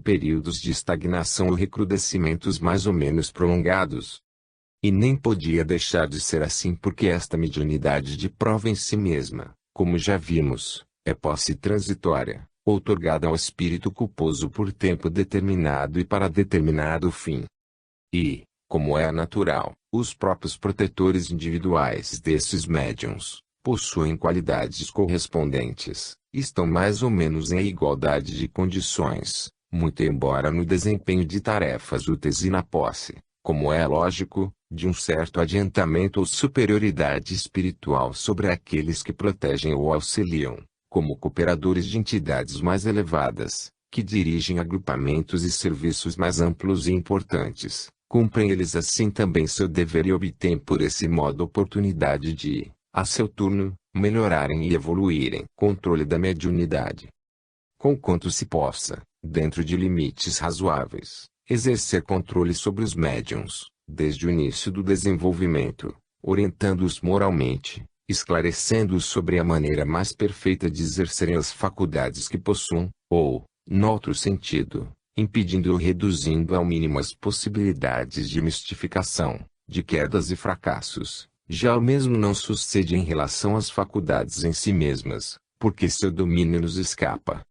períodos de estagnação ou recrudescimentos mais ou menos prolongados. E nem podia deixar de ser assim porque esta mediunidade de prova em si mesma, como já vimos, é posse transitória, outorgada ao espírito culposo por tempo determinado e para determinado fim. E, como é natural, os próprios protetores individuais desses médiuns possuem qualidades correspondentes, estão mais ou menos em igualdade de condições, muito embora no desempenho de tarefas úteis e na posse, como é lógico, de um certo adiantamento ou superioridade espiritual sobre aqueles que protegem ou auxiliam, como cooperadores de entidades mais elevadas, que dirigem agrupamentos e serviços mais amplos e importantes. Cumprem eles assim também seu dever e obtêm por esse modo oportunidade de, a seu turno, melhorarem e evoluírem. Controle da mediunidade. Conquanto se possa, dentro de limites razoáveis, exercer controle sobre os médiuns, desde o início do desenvolvimento, orientando-os moralmente, esclarecendo-os sobre a maneira mais perfeita de exercerem as faculdades que possuam, ou, noutro sentido, impedindo ou reduzindo ao mínimo as possibilidades de mistificação, de quedas e fracassos. Já o mesmo não sucede em relação às faculdades em si mesmas, porque seu domínio nos escapa.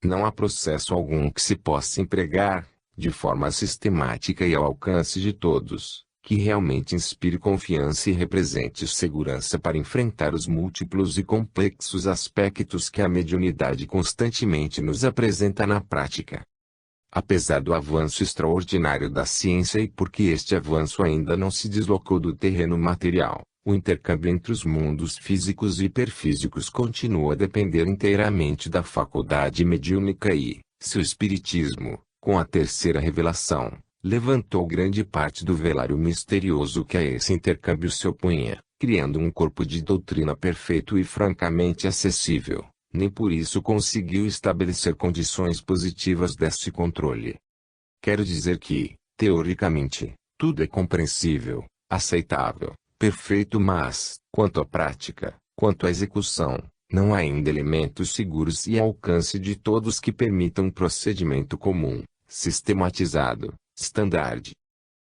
Não há processo algum que se possa empregar, de forma sistemática e ao alcance de todos, que realmente inspire confiança e represente segurança para enfrentar os múltiplos e complexos aspectos que a mediunidade constantemente nos apresenta na prática. Apesar do avanço extraordinário da ciência e porque este avanço ainda não se deslocou do terreno material, o intercâmbio entre os mundos físicos e hiperfísicos continua a depender inteiramente da faculdade mediúnica e, se o espiritismo, com a terceira revelação, levantou grande parte do velário misterioso que a esse intercâmbio se opunha, criando um corpo de doutrina perfeito e francamente acessível, nem por isso conseguiu estabelecer condições positivas desse controle. Quero dizer que, teoricamente, tudo é compreensível, aceitável, perfeito, mas, quanto à prática, quanto à execução, não há ainda elementos seguros e ao alcance de todos que permitam um procedimento comum, sistematizado, standard.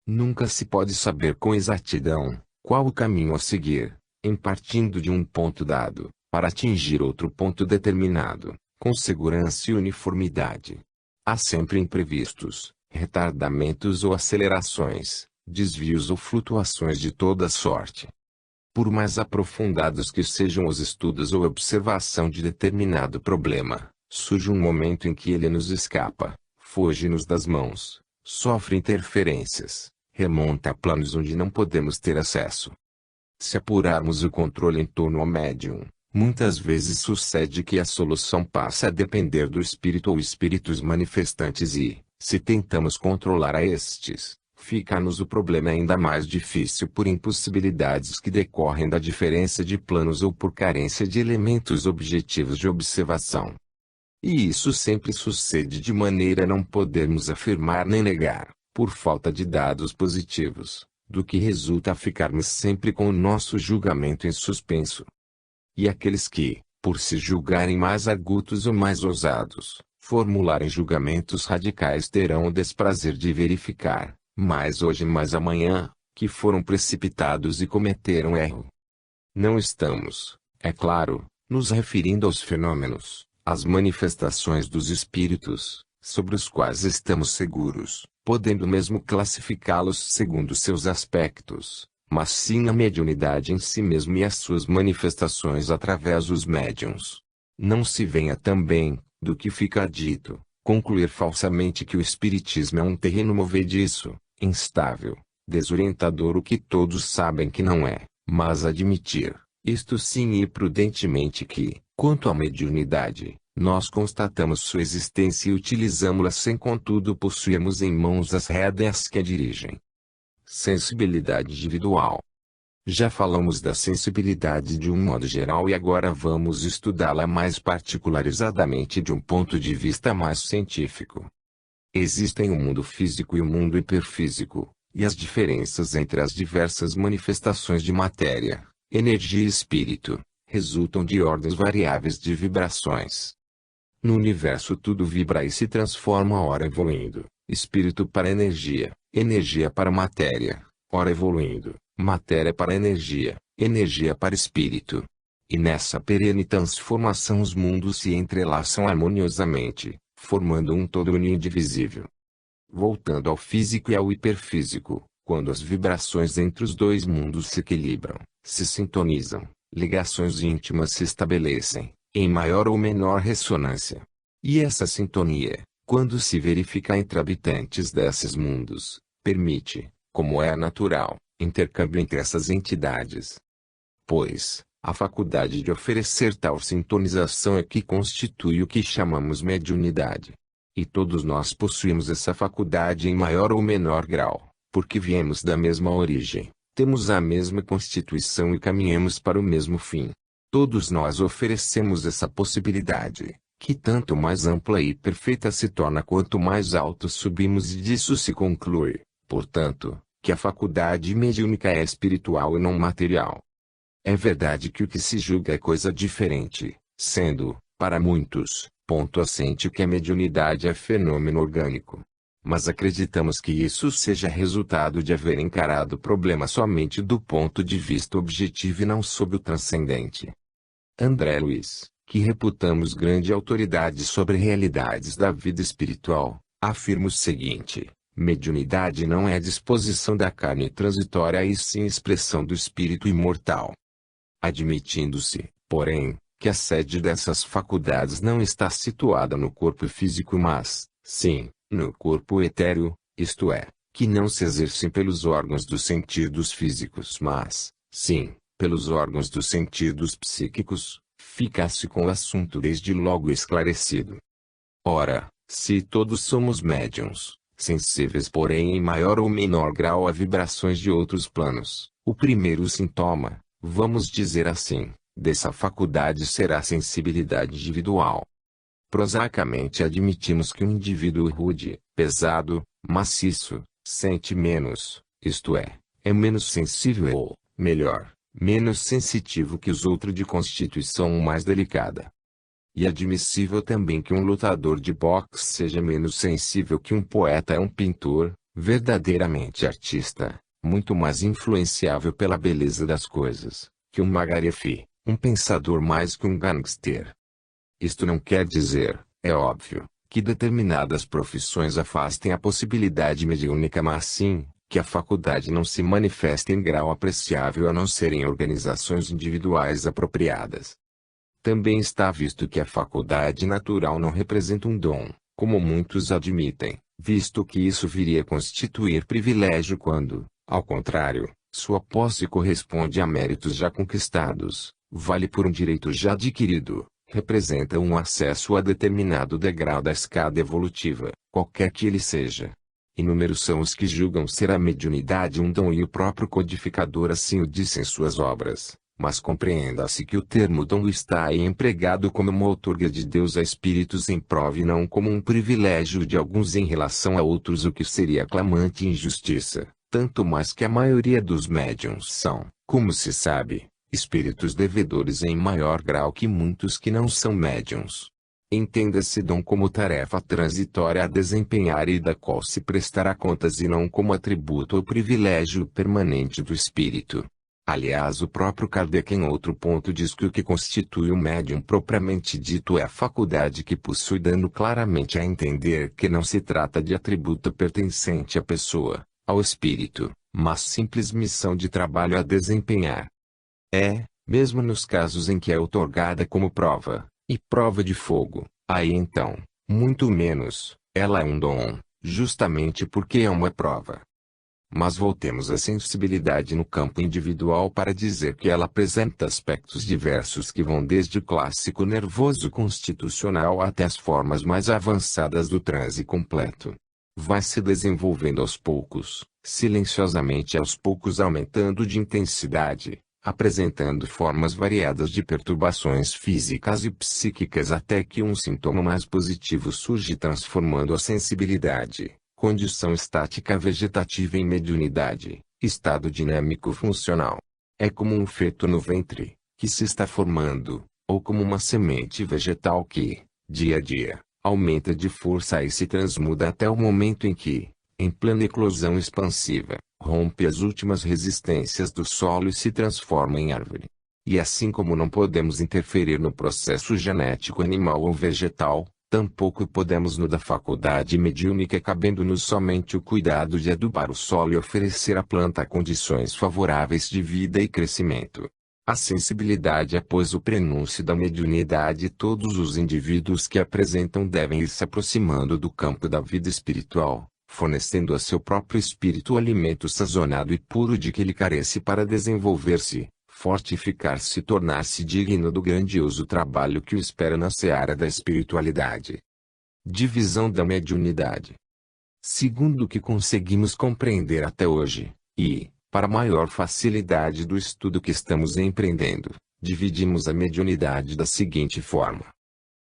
Nunca se pode saber com exatidão qual o caminho a seguir, em partindo de um ponto dado, para atingir outro ponto determinado, com segurança e uniformidade. Há sempre imprevistos, retardamentos ou acelerações, desvios ou flutuações de toda sorte. Por mais aprofundados que sejam os estudos ou observação de determinado problema, surge um momento em que ele nos escapa, foge-nos das mãos, sofre interferências, remonta a planos onde não podemos ter acesso. Se apurarmos o controle em torno ao médium, muitas vezes sucede que a solução passa a depender do espírito ou espíritos manifestantes e, se tentamos controlar a estes, fica-nos o problema ainda mais difícil por impossibilidades que decorrem da diferença de planos ou por carência de elementos objetivos de observação. E isso sempre sucede de maneira a não podermos afirmar nem negar, por falta de dados positivos, do que resulta a ficarmos sempre com o nosso julgamento em suspenso. E aqueles que, por se julgarem mais argutos ou mais ousados, formularem julgamentos radicais terão o desprazer de verificar, mais hoje mais amanhã, que foram precipitados e cometeram erro. Não estamos, é claro, nos referindo aos fenômenos, às manifestações dos espíritos, sobre os quais estamos seguros, podendo mesmo classificá-los segundo seus aspectos, mas sim na mediunidade em si mesmo e as suas manifestações através dos médiuns. Não se venha também, do que fica dito, concluir falsamente que o espiritismo é um terreno movediço, instável, desorientador, o que todos sabem que não é, mas admitir, isto sim e prudentemente que, quanto à mediunidade, nós constatamos sua existência e utilizamos-la sem contudo possuirmos em mãos as rédeas que a dirigem. Sensibilidade individual. Já falamos da sensibilidade de um modo geral e agora vamos estudá-la mais particularizadamente de um ponto de vista mais científico. Existem o mundo físico e o mundo hiperfísico, e as diferenças entre as diversas manifestações de matéria, energia e espírito, resultam de ordens variáveis de vibrações. No universo tudo vibra e se transforma, ora evoluindo, espírito para energia, energia para matéria, ora evoluindo, matéria para energia, energia para espírito. E nessa perene transformação os mundos se entrelaçam harmoniosamente, formando um todo único e indivisível. Voltando ao físico e ao hiperfísico, quando as vibrações entre os dois mundos se equilibram, se sintonizam, ligações íntimas se estabelecem, em maior ou menor ressonância. E essa sintonia, quando se verifica entre habitantes desses mundos, permite, como é natural, intercâmbio entre essas entidades. Pois, a faculdade de oferecer tal sintonização é que constitui o que chamamos mediunidade. E todos nós possuímos essa faculdade em maior ou menor grau, porque viemos da mesma origem, temos a mesma constituição e caminhamos para o mesmo fim. Todos nós oferecemos essa possibilidade, que tanto mais ampla e perfeita se torna quanto mais alto subimos, e disso se conclui, portanto, que a faculdade mediúnica é espiritual e não material. É verdade que o que se julga é coisa diferente, sendo, para muitos, ponto assente que a mediunidade é fenômeno orgânico. Mas acreditamos que isso seja resultado de haver encarado o problema somente do ponto de vista objetivo e não sob o transcendente. André Luiz, que reputamos grande autoridade sobre realidades da vida espiritual, afirma o seguinte: mediunidade não é a disposição da carne transitória e sim expressão do espírito imortal. Admitindo-se, porém, que a sede dessas faculdades não está situada no corpo físico mas, sim, no corpo etéreo, isto é, que não se exercem pelos órgãos dos sentidos físicos mas, sim, pelos órgãos dos sentidos psíquicos, fica-se com o assunto desde logo esclarecido. Ora, se todos somos médiuns, sensíveis porém em maior ou menor grau a vibrações de outros planos, o primeiro sintoma, vamos dizer assim, dessa faculdade será a sensibilidade individual. Prosaicamente admitimos que um indivíduo rude, pesado, maciço, sente menos, isto é menos sensível ou, melhor, menos sensitivo que os outros de constituição mais delicada. E admissível também que um lutador de boxe seja menos sensível que um poeta ou um pintor, verdadeiramente artista, muito mais influenciável pela beleza das coisas, que um magarife, um pensador mais que um gangster. Isto não quer dizer, é óbvio, que determinadas profissões afastem a possibilidade mediúnica, mas sim, que a faculdade não se manifesta em grau apreciável a não ser em organizações individuais apropriadas. Também está visto que a faculdade natural não representa um dom, como muitos admitem, visto que isso viria a constituir privilégio quando, ao contrário, sua posse corresponde a méritos já conquistados, vale por um direito já adquirido, representa um acesso a determinado degrau da escada evolutiva, qualquer que ele seja. Inúmeros são os que julgam ser a mediunidade um dom e o próprio codificador assim o disse em suas obras, mas compreenda-se que o termo dom está aí empregado como uma outorga de Deus a espíritos em prova e não como um privilégio de alguns em relação a outros, o que seria clamante injustiça, tanto mais que a maioria dos médiuns são, como se sabe, espíritos devedores em maior grau que muitos que não são médiuns. Entenda-se dom como tarefa transitória a desempenhar e da qual se prestará contas e não como atributo ou privilégio permanente do espírito. Aliás, o próprio Kardec em outro ponto diz que o que constitui o médium propriamente dito é a faculdade que possui, dando claramente a entender que não se trata de atributo pertencente à pessoa, ao espírito, mas simples missão de trabalho a desempenhar. Mesmo nos casos em que é outorgada como prova, e prova de fogo, aí então, muito menos, ela é um dom, justamente porque é uma prova. Mas voltemos à sensibilidade no campo individual para dizer que ela apresenta aspectos diversos que vão desde o clássico nervoso constitucional até as formas mais avançadas do transe completo. Vai se desenvolvendo aos poucos, silenciosamente aos poucos aumentando de intensidade, apresentando formas variadas de perturbações físicas e psíquicas até que um sintoma mais positivo surge transformando a sensibilidade, condição estática vegetativa em mediunidade, estado dinâmico funcional. É como um feto no ventre, que se está formando, ou como uma semente vegetal que, Dia a dia, aumenta de força e se transmuda até o momento em que, em plena eclosão expansiva, rompe as últimas resistências do solo e se transforma em árvore. E assim como não podemos interferir no processo genético animal ou vegetal, tampouco podemos no da faculdade mediúnica, cabendo-nos somente o cuidado de adubar o solo e oferecer à planta condições favoráveis de vida e crescimento. A sensibilidade é, pois, o prenúncio da mediunidade, e todos os indivíduos que apresentam devem ir se aproximando do campo da vida espiritual, fornecendo a seu próprio espírito o alimento sazonado e puro de que ele carece para desenvolver-se, fortificar-se e tornar-se digno do grandioso trabalho que o espera na seara da espiritualidade. Divisão da mediunidade. Segundo o que conseguimos compreender até hoje, e, para maior facilidade do estudo que estamos empreendendo, dividimos a mediunidade da seguinte forma.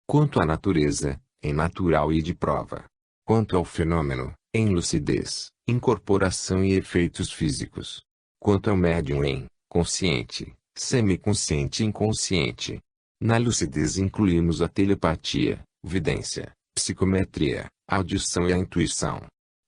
Quanto à natureza, em natural e de prova. Quanto ao fenômeno, em lucidez, incorporação e efeitos físicos. Quanto ao médium, em consciente, semiconsciente e inconsciente. Na lucidez incluímos a telepatia, vidência, psicometria, a audição e a intuição.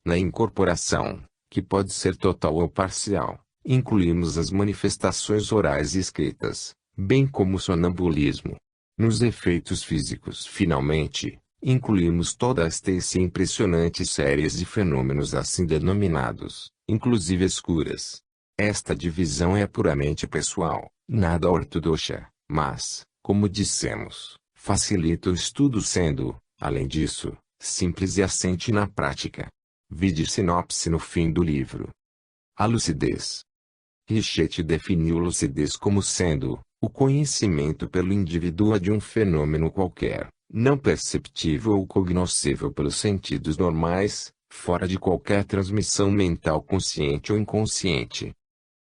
Na incorporação, que pode ser total ou parcial, incluímos as manifestações orais e escritas, bem como o sonambulismo. Nos efeitos físicos, finalmente, incluímos toda esta impressionante série de fenômenos assim denominados, inclusive as curas. Esta divisão é puramente pessoal, nada ortodoxa, mas, como dissemos, facilita o estudo sendo, além disso, simples e assente na prática. Vide sinopse no fim do livro. A lucidez. Richetti definiu lucidez como sendo o conhecimento pelo indivíduo de um fenômeno qualquer, não perceptível ou cognoscível pelos sentidos normais, fora de qualquer transmissão mental consciente ou inconsciente.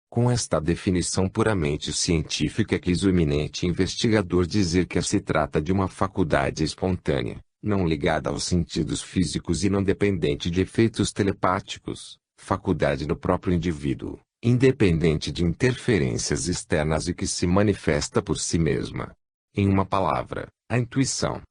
Com esta definição puramente científica quis o eminente investigador dizer que se trata de uma faculdade espontânea, não ligada aos sentidos físicos e não dependente de efeitos telepáticos, faculdade do próprio indivíduo, independente de interferências externas e que se manifesta por si mesma. Em uma palavra, a intuição.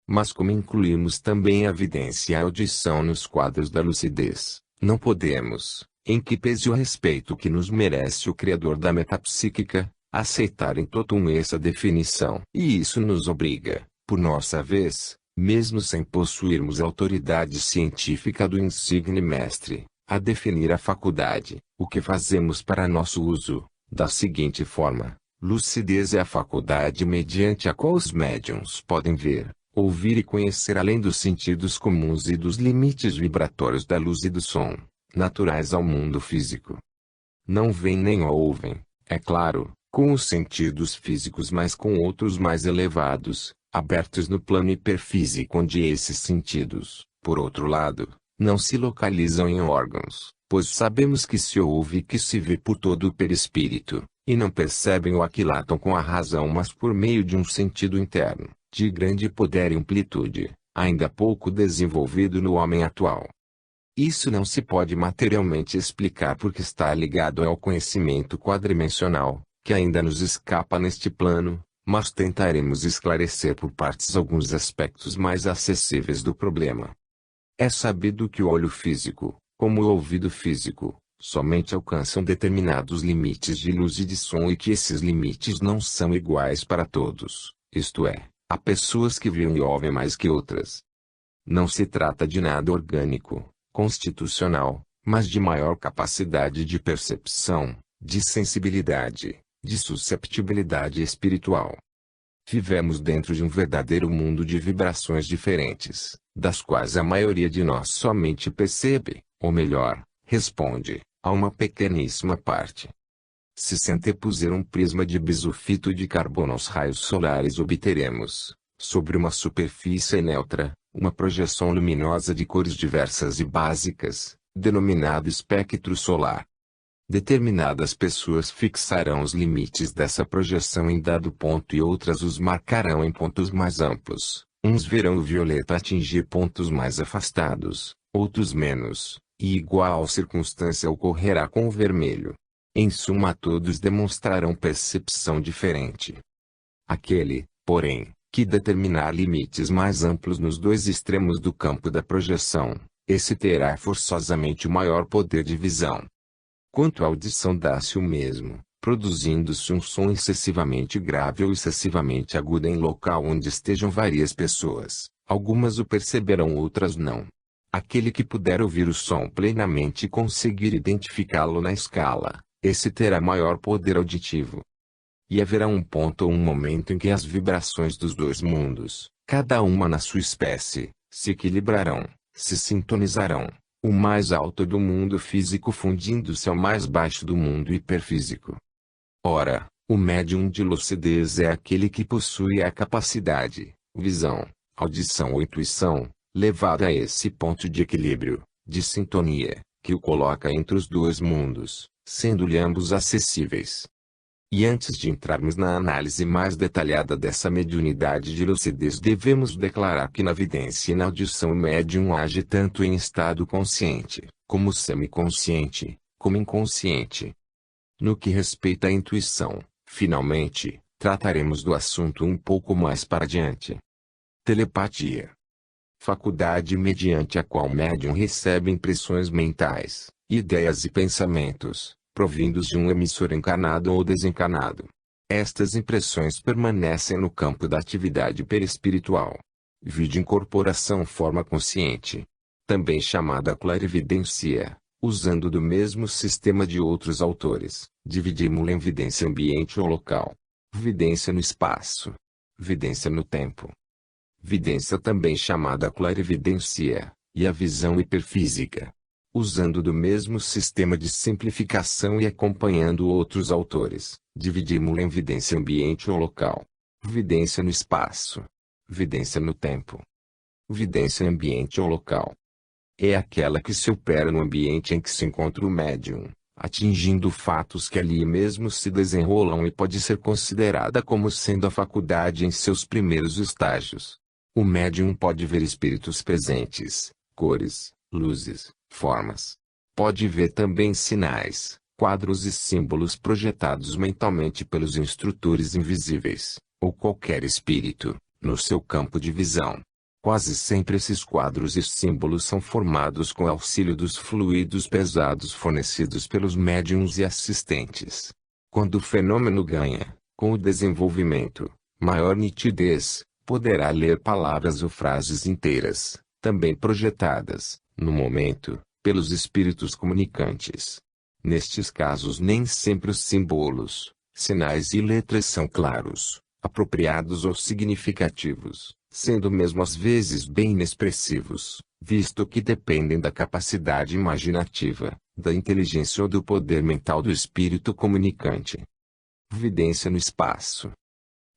Mas como incluímos também a vidência e a audição nos quadros da lucidez, não podemos, em que pese o respeito que nos merece o criador da metapsíquica, aceitar em totum essa definição. E isso nos obriga, por nossa vez, mesmo sem possuirmos autoridade científica do insigne mestre, a definir a faculdade, o que fazemos para nosso uso, da seguinte forma: lucidez é a faculdade mediante a qual os médiuns podem ver, ouvir e conhecer além dos sentidos comuns e dos limites vibratórios da luz e do som, naturais ao mundo físico. Não veem nem ouvem, é claro, com os sentidos físicos, mas com outros mais elevados, abertos no plano hiperfísico, onde esses sentidos, por outro lado, não se localizam em órgãos, pois sabemos que se ouve e que se vê por todo o perispírito, e não percebem ou aquilatam com a razão, mas por meio de um sentido interno, de grande poder e amplitude, ainda pouco desenvolvido no homem atual. Isso não se pode materialmente explicar porque está ligado ao conhecimento quadrimensional, que ainda nos escapa neste plano, mas tentaremos esclarecer por partes alguns aspectos mais acessíveis do problema. É sabido que o olho físico, como o ouvido físico, somente alcançam determinados limites de luz e de som e que esses limites não são iguais para todos, isto é, há pessoas que veem e ouvem mais que outras. Não se trata de nada orgânico, constitucional, mas de maior capacidade de percepção, de sensibilidade, de susceptibilidade espiritual. Vivemos dentro de um verdadeiro mundo de vibrações diferentes, das quais a maioria de nós somente percebe, ou melhor, responde, a uma pequeníssima parte. Se se antepuser um prisma de bisulfito de carbono aos raios solares, obteremos, sobre uma superfície neutra, uma projeção luminosa de cores diversas e básicas, denominado espectro solar. Determinadas pessoas fixarão os limites dessa projeção em dado ponto e outras os marcarão em pontos mais amplos. Uns verão o violeta atingir pontos mais afastados, outros menos, e igual circunstância ocorrerá com o vermelho. Em suma, todos demonstrarão percepção diferente. Aquele, porém, que determinar limites mais amplos nos dois extremos do campo da projeção, esse terá forçosamente o maior poder de visão. Quanto à audição dá-se o mesmo, produzindo-se um som excessivamente grave ou excessivamente agudo em local onde estejam várias pessoas, algumas o perceberão, outras não. Aquele que puder ouvir o som plenamente e conseguir identificá-lo na escala, esse terá maior poder auditivo. E haverá um ponto ou um momento em que as vibrações dos dois mundos, cada uma na sua espécie, se equilibrarão, se sintonizarão, o mais alto do mundo físico fundindo-se ao mais baixo do mundo hiperfísico. Ora, o médium de lucidez é aquele que possui a capacidade, visão, audição ou intuição, levada a esse ponto de equilíbrio, de sintonia, que o coloca entre os dois mundos, sendo-lhe ambos acessíveis. E antes de entrarmos na análise mais detalhada dessa mediunidade de lucidez, devemos declarar que na vidência e na audição o médium age tanto em estado consciente, como semiconsciente, como inconsciente. No que respeita à intuição, finalmente, trataremos do assunto um pouco mais para adiante. Telepatia. Faculdade mediante a qual o médium recebe impressões mentais, ideias e pensamentos, provindos de um emissor encarnado ou desencarnado. Estas impressões permanecem no campo da atividade perispiritual. Vide incorporação forma consciente. Também chamada clarividência, usando do mesmo sistema de outros autores, dividimos-la em vidência ambiente ou local, vidência no espaço, vidência no tempo. Vidência também chamada clarividência, e a visão hiperfísica. Usando do mesmo sistema de simplificação e acompanhando outros autores, dividimos-la em vidência ambiente ou local, vidência no espaço, vidência no tempo. Vidência ambiente ou local é aquela que se opera no ambiente em que se encontra o médium, atingindo fatos que ali mesmo se desenrolam e pode ser considerada como sendo a faculdade em seus primeiros estágios. O médium pode ver espíritos presentes, cores, luzes, formas. Pode ver também sinais, quadros e símbolos projetados mentalmente pelos instrutores invisíveis, ou qualquer espírito, no seu campo de visão. Quase sempre esses quadros e símbolos são formados com auxílio dos fluidos pesados fornecidos pelos médiums e assistentes. Quando o fenômeno ganha, com o desenvolvimento, maior nitidez, poderá ler palavras ou frases inteiras, também projetadas, no momento, pelos espíritos comunicantes. Nestes casos nem sempre os símbolos, sinais e letras são claros, apropriados ou significativos, sendo mesmo às vezes bem inexpressivos, visto que dependem da capacidade imaginativa, da inteligência ou do poder mental do espírito comunicante. Vidência no espaço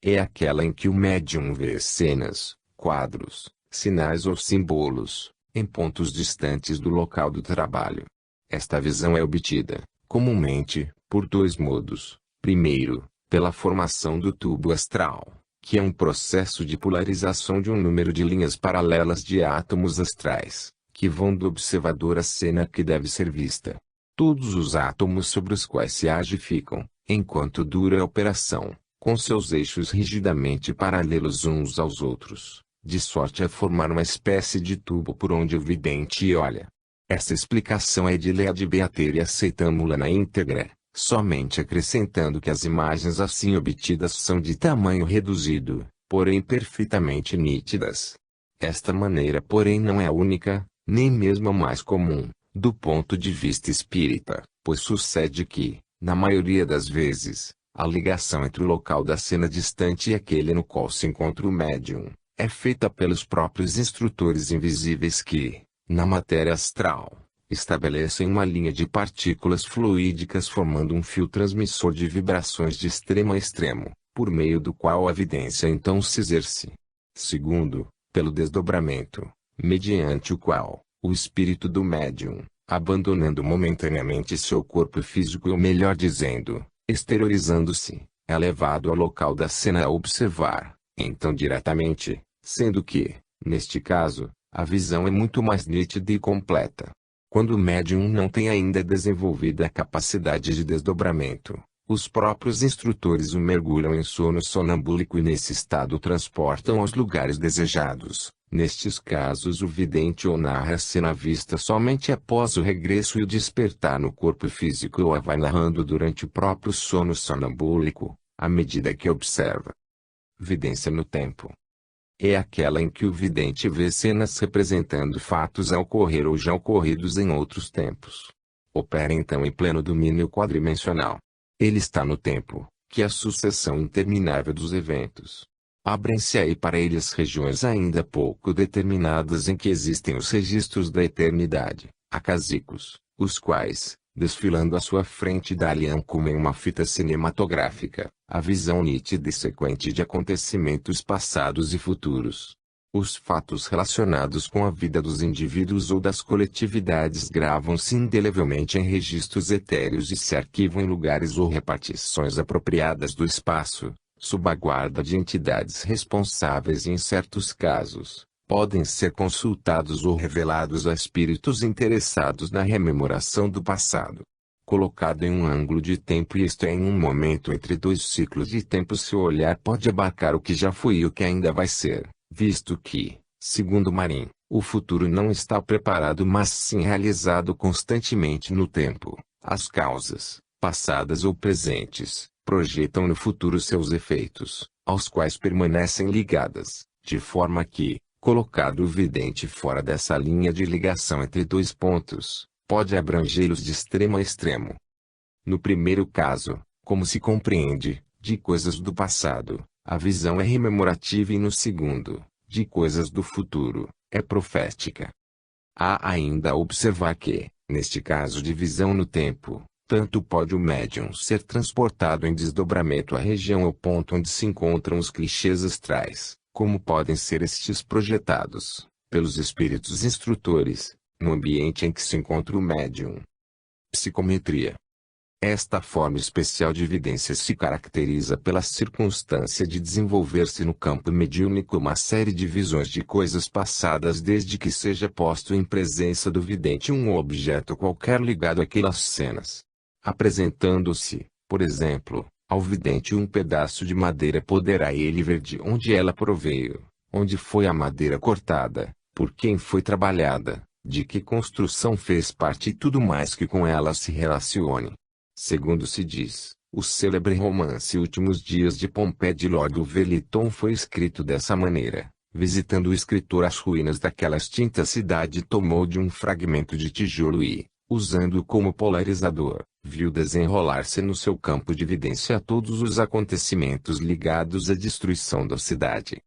é aquela em que o médium vê cenas, quadros, sinais ou símbolos, em pontos distantes do local do trabalho. Esta visão é obtida, comumente, por dois modos. Primeiro, pela formação do tubo astral, que é um processo de polarização de um número de linhas paralelas de átomos astrais, que vão do observador à cena que deve ser vista. Todos os átomos sobre os quais se age ficam, enquanto dura a operação, com seus eixos rigidamente paralelos uns aos outros, de sorte a formar uma espécie de tubo por onde o vidente olha. Essa explicação é de Lead Beater e aceitamo-la na íntegra, somente acrescentando que as imagens assim obtidas são de tamanho reduzido, porém perfeitamente nítidas. Esta maneira porém não é a única, nem mesmo a mais comum, do ponto de vista espírita, pois sucede que, na maioria das vezes, a ligação entre o local da cena distante e aquele no qual se encontra o médium, é feita pelos próprios instrutores invisíveis que, na matéria astral, estabelecem uma linha de partículas fluídicas formando um fio transmissor de vibrações de extremo a extremo, por meio do qual a vidência então se exerce. Segundo, pelo desdobramento, mediante o qual, o espírito do médium, abandonando momentaneamente seu corpo físico ou melhor dizendo, exteriorizando-se, é levado ao local da cena a observar, então diretamente, sendo que, neste caso, a visão é muito mais nítida e completa. Quando o médium não tem ainda desenvolvido a capacidade de desdobramento, Os próprios instrutores o mergulham em sono sonambúlico e nesse estado transportam aos lugares desejados. Nestes casos o vidente ou narra a cena vista somente após o regresso e o despertar no corpo físico ou a vai narrando durante o próprio sono sonambúlico, à medida que observa. Vidência no tempo. É aquela em que o vidente vê cenas representando fatos a ocorrer ou já ocorridos em outros tempos. Opera então em pleno domínio quadrimensional. Ele está no tempo, que é a sucessão interminável dos eventos. Abrem-se aí para ele as regiões ainda pouco determinadas em que existem os registros da eternidade, acásicos, os quais, desfilando à sua frente dá-lhe como em uma fita cinematográfica, a visão nítida e sequente de acontecimentos passados e futuros. Os fatos relacionados com a vida dos indivíduos ou das coletividades gravam-se indelevelmente em registros etéreos e se arquivam em lugares ou repartições apropriadas do espaço, sob a guarda de entidades responsáveis e em certos casos, podem ser consultados ou revelados a espíritos interessados na rememoração do passado. Colocado em um ângulo de tempo e isto é em um momento entre dois ciclos de tempo, seu olhar pode abarcar o que já foi e o que ainda vai ser. Visto que, segundo Marin, o futuro não está preparado mas sim realizado constantemente no tempo, as causas, passadas ou presentes, projetam no futuro seus efeitos, aos quais permanecem ligadas, de forma que, colocado o vidente fora dessa linha de ligação entre dois pontos, pode abrangê-los de extremo a extremo. No primeiro caso, como se compreende, de coisas do passado, a visão é rememorativa e no segundo, de coisas do futuro, é profética. Há ainda a observar que, neste caso de visão no tempo, tanto pode o médium ser transportado em desdobramento à região ou ponto onde se encontram os clichês astrais, como podem ser estes projetados, pelos espíritos instrutores, no ambiente em que se encontra o médium. Psicometria. Esta forma especial de evidência se caracteriza pela circunstância de desenvolver-se no campo mediúnico uma série de visões de coisas passadas desde que seja posto em presença do vidente um objeto qualquer ligado àquelas cenas. Apresentando-se, por exemplo, ao vidente um pedaço de madeira, poderá ele ver de onde ela proveio, onde foi a madeira cortada, por quem foi trabalhada, de que construção fez parte e tudo mais que com ela se relacione. Segundo se diz, o célebre romance Últimos Dias de Pompeia de Lord Wellington foi escrito dessa maneira. Visitando o escritor as ruínas daquela extinta cidade, tomou de um fragmento de tijolo e, usando-o como polarizador, viu desenrolar-se no seu campo de evidência todos os acontecimentos ligados à destruição da cidade.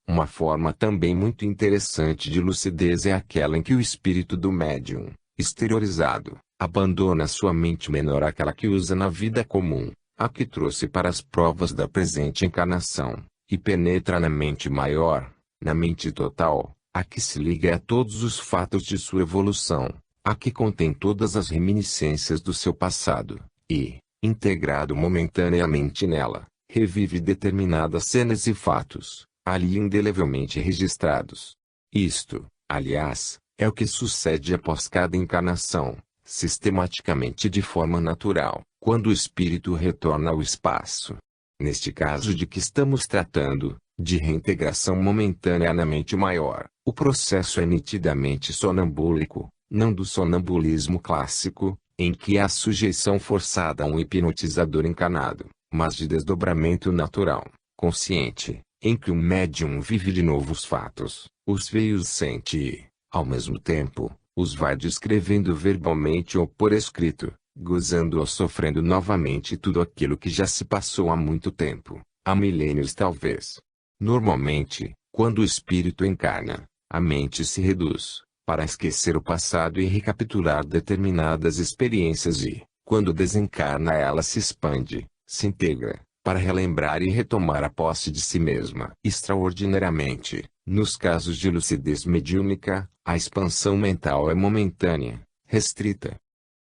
Uma forma também muito interessante de lucidez é aquela em que o espírito do médium, exteriorizado, abandona sua mente menor àquela que usa na vida comum, a que trouxe para as provas da presente encarnação, e penetra na mente maior, na mente total, a que se liga a todos os fatos de sua evolução, a que contém todas as reminiscências do seu passado, e, integrado momentaneamente nela, revive determinadas cenas e fatos, ali indelevelmente registrados. Isto, aliás, é o que sucede após cada encarnação, sistematicamente de forma natural, quando o espírito retorna ao espaço. Neste caso de que estamos tratando, de reintegração momentânea na mente maior, o processo é nitidamente sonambúlico, não do sonambulismo clássico, em que há sujeição forçada a um hipnotizador encarnado, mas de desdobramento natural, consciente, em que o médium vive de novo os fatos, os vê e os sente e, ao mesmo tempo, os vai descrevendo verbalmente ou por escrito, gozando ou sofrendo novamente tudo aquilo que já se passou há muito tempo, há milênios talvez. Normalmente, quando o espírito encarna, a mente se reduz, para esquecer o passado e recapitular determinadas experiências e, quando desencarna ela se expande, se integra, para relembrar e retomar a posse de si mesma. Extraordinariamente, nos casos de lucidez mediúnica, a expansão mental é momentânea, restrita.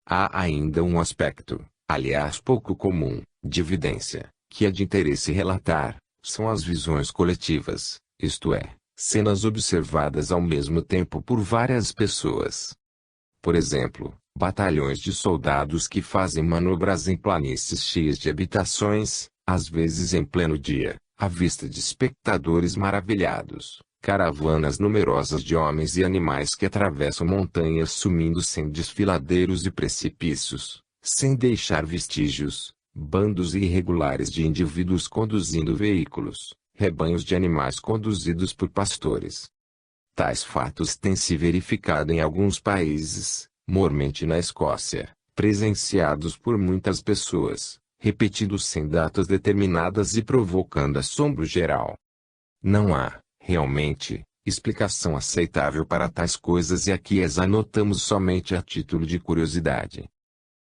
Há ainda um aspecto, aliás pouco comum, de evidência, que é de interesse relatar, são as visões coletivas, isto é, cenas observadas ao mesmo tempo por várias pessoas. Por exemplo, Batalhões de soldados que fazem manobras em planícies cheias de habitações, às vezes em pleno dia, à vista de espectadores maravilhados. Caravanas numerosas de homens e animais que atravessam montanhas sumindo-se em desfiladeiros e precipícios, sem deixar vestígios. Bandos irregulares de indivíduos conduzindo veículos, rebanhos de animais conduzidos por pastores. Tais fatos têm se verificado em alguns países, mormente na Escócia, presenciados por muitas pessoas, repetidos em datas determinadas e provocando assombro geral. Não há, realmente, explicação aceitável para tais coisas e aqui as anotamos somente a título de curiosidade.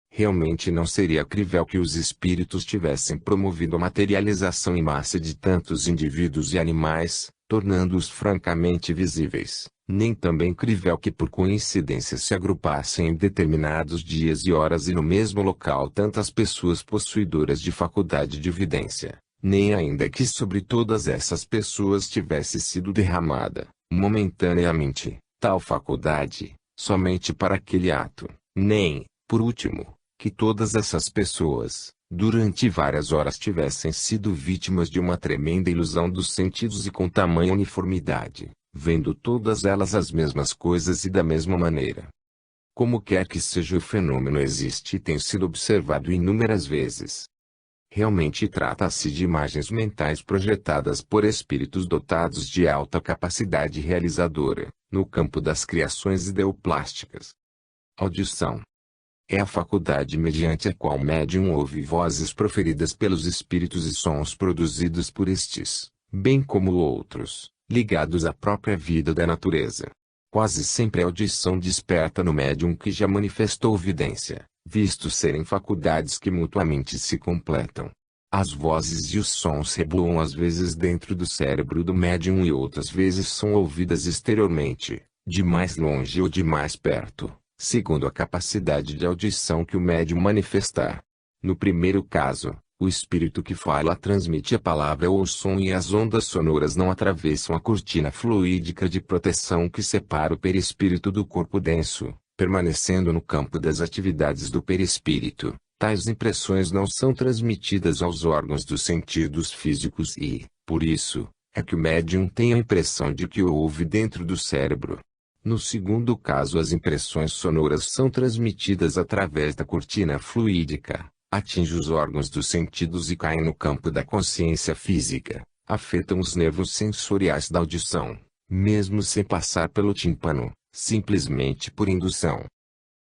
Realmente não seria crível que os espíritos tivessem promovido a materialização em massa de tantos indivíduos e animais, tornando-os francamente visíveis, nem também crível que por coincidência se agrupassem em determinados dias e horas e no mesmo local tantas pessoas possuidoras de faculdade de vidência, nem ainda que sobre todas essas pessoas tivesse sido derramada, momentaneamente, tal faculdade, somente para aquele ato, nem, por último, que todas essas pessoas, durante várias horas tivessem sido vítimas de uma tremenda ilusão dos sentidos e com tamanha uniformidade, vendo todas elas as mesmas coisas e da mesma maneira. Como quer que seja o fenômeno existe e tem sido observado inúmeras vezes. Realmente trata-se de imagens mentais projetadas por espíritos dotados de alta capacidade realizadora, no campo das criações ideoplásticas. Audição é a faculdade mediante a qual o médium ouve vozes proferidas pelos espíritos e sons produzidos por estes, bem como outros, ligados à própria vida da natureza. Quase sempre a audição desperta no médium que já manifestou vidência, visto serem faculdades que mutuamente se completam. As vozes e os sons reboam às vezes dentro do cérebro do médium e outras vezes são ouvidas exteriormente, de mais longe ou de mais perto, segundo a capacidade de audição que o médium manifestar. No primeiro caso, o espírito que fala transmite a palavra ou o som e as ondas sonoras não atravessam a cortina fluídica de proteção que separa o perispírito do corpo denso, permanecendo no campo das atividades do perispírito. Tais impressões não são transmitidas aos órgãos dos sentidos físicos e, por isso, é que o médium tem a impressão de que o ouve dentro do cérebro. No segundo caso, as impressões sonoras são transmitidas através da cortina fluídica, atingem os órgãos dos sentidos e caem no campo da consciência física, afetam os nervos sensoriais da audição, mesmo sem passar pelo tímpano, simplesmente por indução.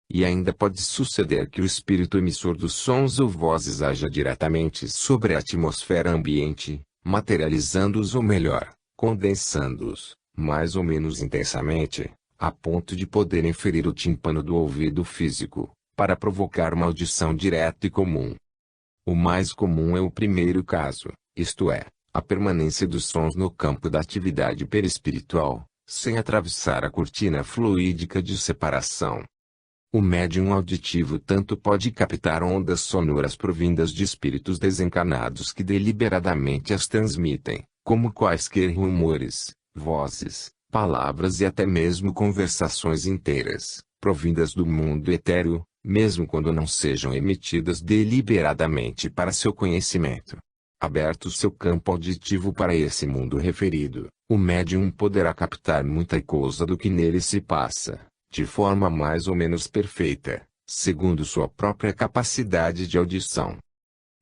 E ainda pode suceder que o espírito emissor dos sons ou vozes haja diretamente sobre a atmosfera ambiente, materializando-os ou melhor, condensando-os, mais ou menos intensamente, a ponto de poderem ferir o tímpano do ouvido físico, para provocar uma audição direta e comum. O mais comum é o primeiro caso, isto é, a permanência dos sons no campo da atividade perispiritual, sem atravessar a cortina fluídica de separação. O médium auditivo tanto pode captar ondas sonoras provindas de espíritos desencarnados que deliberadamente as transmitem, como quaisquer rumores, vozes, palavras e até mesmo conversações inteiras, provindas do mundo etéreo, mesmo quando não sejam emitidas deliberadamente para seu conhecimento. Aberto seu campo auditivo para esse mundo referido, o médium poderá captar muita coisa do que nele se passa, de forma mais ou menos perfeita, segundo sua própria capacidade de audição.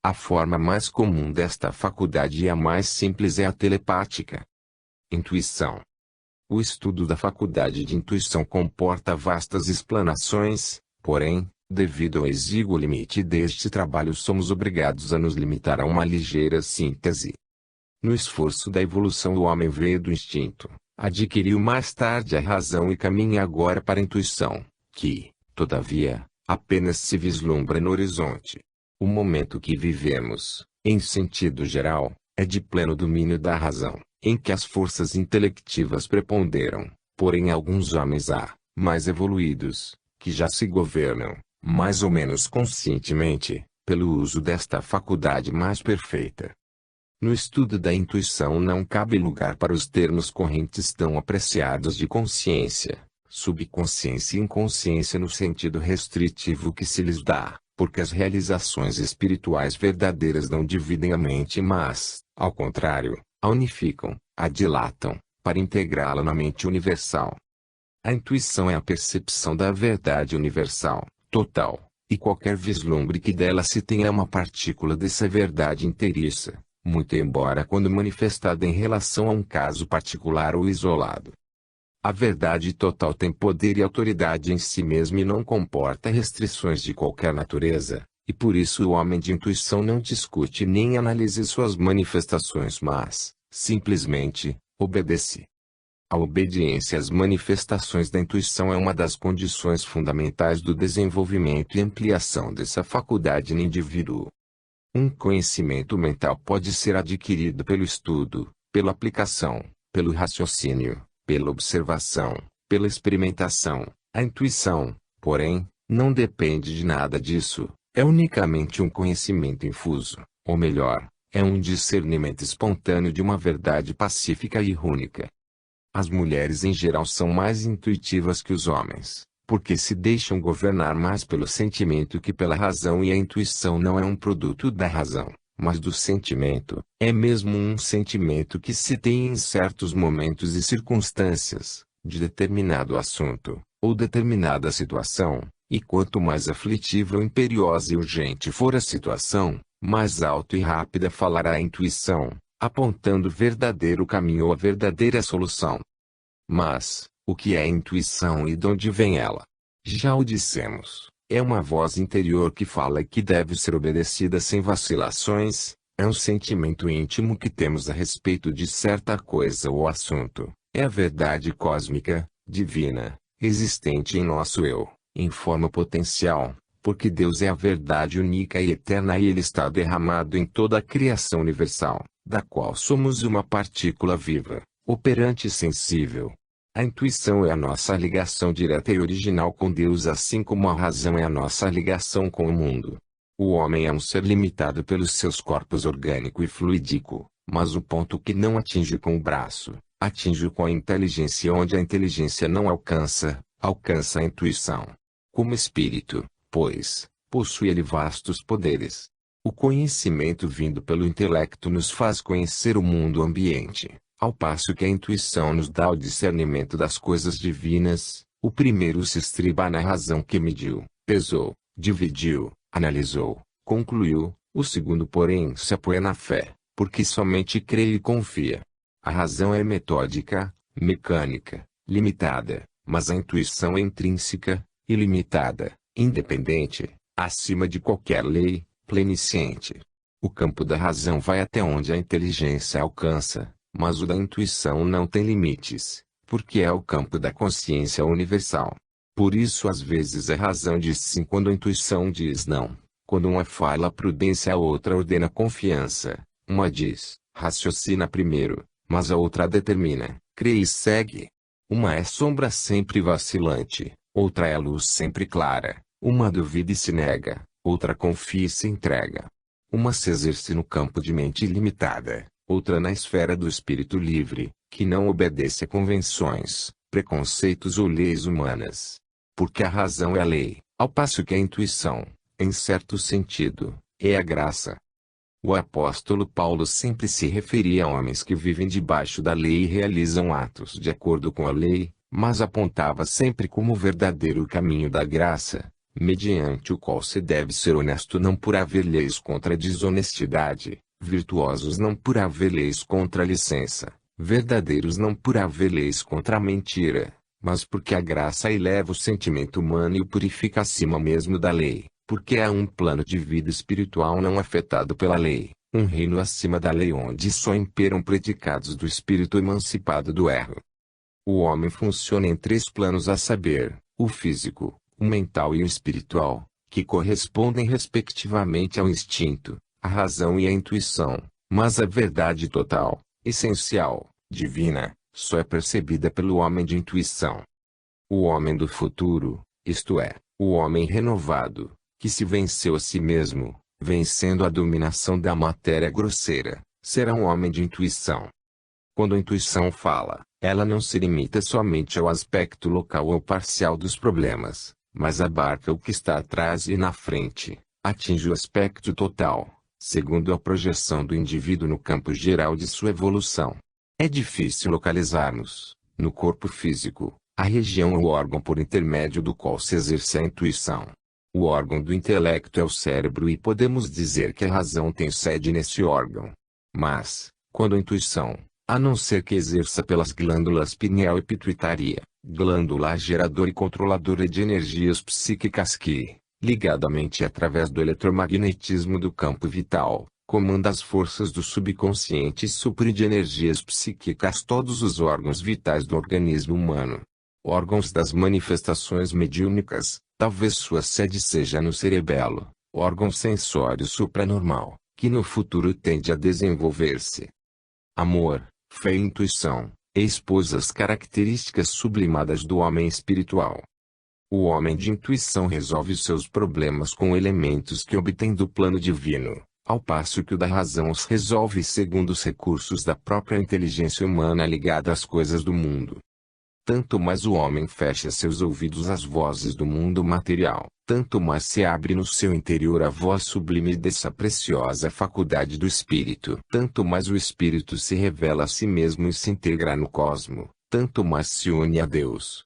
A forma mais comum desta faculdade e a mais simples é a telepática. Intuição. O estudo da faculdade de intuição comporta vastas explanações, porém, devido ao exíguo limite deste trabalho somos obrigados a nos limitar a uma ligeira síntese. No esforço da evolução o homem veio do instinto, adquiriu mais tarde a razão e caminha agora para a intuição, que, todavia, apenas se vislumbra no horizonte. O momento que vivemos, em sentido geral, é de pleno domínio da razão, em que as forças intelectivas preponderam, porém alguns homens mais evoluídos, que já se governam, mais ou menos conscientemente, pelo uso desta faculdade mais perfeita. No estudo da intuição não cabe lugar para os termos correntes tão apreciados de consciência, subconsciência e inconsciência no sentido restritivo que se lhes dá, porque as realizações espirituais verdadeiras não dividem a mente mas, ao contrário, a unificam, a dilatam, para integrá-la na mente universal. A intuição é a percepção da verdade universal, total, e qualquer vislumbre que dela se tenha é uma partícula dessa verdade inteiriça, muito embora quando manifestada em relação a um caso particular ou isolado. A verdade total tem poder e autoridade em si mesma e não comporta restrições de qualquer natureza, e por isso o homem de intuição não discute nem analisa suas manifestações mas, simplesmente, obedece. A obediência às manifestações da intuição é uma das condições fundamentais do desenvolvimento e ampliação dessa faculdade no indivíduo. Um conhecimento mental pode ser adquirido pelo estudo, pela aplicação, pelo raciocínio, pela observação, pela experimentação. A intuição, porém, não depende de nada disso, é unicamente um conhecimento infuso, ou melhor, é um discernimento espontâneo de uma verdade pacífica e única. As mulheres em geral são mais intuitivas que os homens, porque se deixam governar mais pelo sentimento que pela razão e a intuição não é um produto da razão, mas do sentimento. É mesmo um sentimento que se tem em certos momentos e circunstâncias, de determinado assunto, ou determinada situação, e quanto mais aflitiva ou imperiosa e urgente for a situação, mais alto e rápida falará a intuição, apontando o verdadeiro caminho ou a verdadeira solução. Mas, o que é intuição e de onde vem ela? Já o dissemos, é uma voz interior que fala e que deve ser obedecida sem vacilações, é um sentimento íntimo que temos a respeito de certa coisa ou assunto, é a verdade cósmica, divina, existente em nosso eu, em forma potencial, porque Deus é a verdade única e eterna e Ele está derramado em toda a criação universal, da qual somos uma partícula viva, operante e sensível. A intuição é a nossa ligação direta e original com Deus, assim como a razão é a nossa ligação com o mundo. O homem é um ser limitado pelos seus corpos orgânico e fluídico, mas o ponto que não atinge com o braço, atinge com a inteligência, onde a inteligência não alcança, alcança a intuição. Como espírito, pois, possui ele vastos poderes. O conhecimento vindo pelo intelecto nos faz conhecer o mundo ambiente, ao passo que a intuição nos dá o discernimento das coisas divinas. O primeiro se estriba na razão que mediu, pesou, dividiu, analisou, concluiu. O segundo, porém, se apoia na fé, porque somente crê e confia. A razão é metódica, mecânica, limitada, mas a intuição é intrínseca, ilimitada, independente, acima de qualquer lei, plenisciente. O campo da razão vai até onde a inteligência alcança, mas o da intuição não tem limites, porque é o campo da consciência universal. Por isso às vezes a razão diz sim quando a intuição diz não. Quando uma fala a prudência, a outra ordena confiança. Uma diz, raciocina primeiro, mas a outra determina, crê e segue. Uma é sombra sempre vacilante, outra é luz sempre clara. Uma duvida e se nega, outra confia e se entrega. Uma se exerce no campo de mente ilimitada, outra na esfera do espírito livre, que não obedece a convenções, preconceitos ou leis humanas. Porque a razão é a lei, ao passo que a intuição, em certo sentido, é a graça. O apóstolo Paulo sempre se referia a homens que vivem debaixo da lei e realizam atos de acordo com a lei, mas apontava sempre como verdadeiro o caminho da graça, mediante o qual se deve ser honesto não por haver leis contra a desonestidade, virtuosos não por haver leis contra a licença, verdadeiros não por haver leis contra a mentira, mas porque a graça eleva o sentimento humano e o purifica acima mesmo da lei, porque há um plano de vida espiritual não afetado pela lei, um reino acima da lei onde só imperam predicados do espírito emancipado do erro. O homem funciona em três planos, a saber, o físico, o mental e o espiritual, que correspondem respectivamente ao instinto, à razão e à intuição, mas a verdade total, essencial, divina, só é percebida pelo homem de intuição. O homem do futuro, isto é, o homem renovado, que se venceu a si mesmo, vencendo a dominação da matéria grosseira, será um homem de intuição. Quando a intuição fala, Ela não se limita somente ao aspecto local ou parcial dos problemas, mas abarca o que está atrás e na frente, atinge o aspecto total, segundo a projeção do indivíduo no campo geral de sua evolução. É difícil localizarmos, no corpo físico, a região ou órgão por intermédio do qual se exerce a intuição. O órgão do intelecto é o cérebro e podemos dizer que a razão tem sede nesse órgão. Mas, quando a intuição, a não ser que exerça pelas glândulas pineal e pituitária, glândula geradora e controladora de energias psíquicas que, ligada à mente através do eletromagnetismo do campo vital, comanda as forças do subconsciente e supre de energias psíquicas todos os órgãos vitais do organismo humano. Órgãos das manifestações mediúnicas, talvez sua sede seja no cerebelo, órgão sensório supranormal, que no futuro tende a desenvolver-se. Amor, fé e intuição, expôs as características sublimadas do homem espiritual. O homem de intuição resolve seus problemas com elementos que obtém do plano divino, ao passo que o da razão os resolve segundo os recursos da própria inteligência humana ligada às coisas do mundo. Tanto mais o homem fecha seus ouvidos às vozes do mundo material, tanto mais se abre no seu interior a voz sublime dessa preciosa faculdade do espírito. Tanto mais o espírito se revela a si mesmo e se integra no cosmo, tanto mais se une a Deus.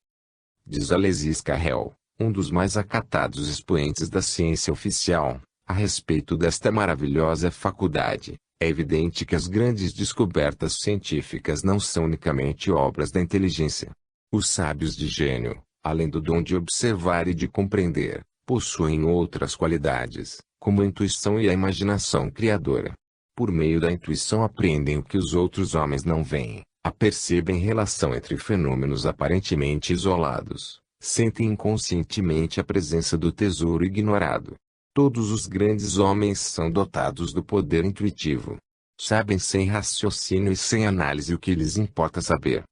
Diz Alexis Carrel, um dos mais acatados expoentes da ciência oficial, a respeito desta maravilhosa faculdade: é evidente que as grandes descobertas científicas não são unicamente obras da inteligência. Os sábios de gênio, além do dom de observar e de compreender, possuem outras qualidades, como a intuição e a imaginação criadora. Por meio da intuição aprendem o que os outros homens não veem, apercebem relação entre fenômenos aparentemente isolados, sentem inconscientemente a presença do tesouro ignorado. Todos os grandes homens são dotados do poder intuitivo. Sabem sem raciocínio e sem análise o que lhes importa saber.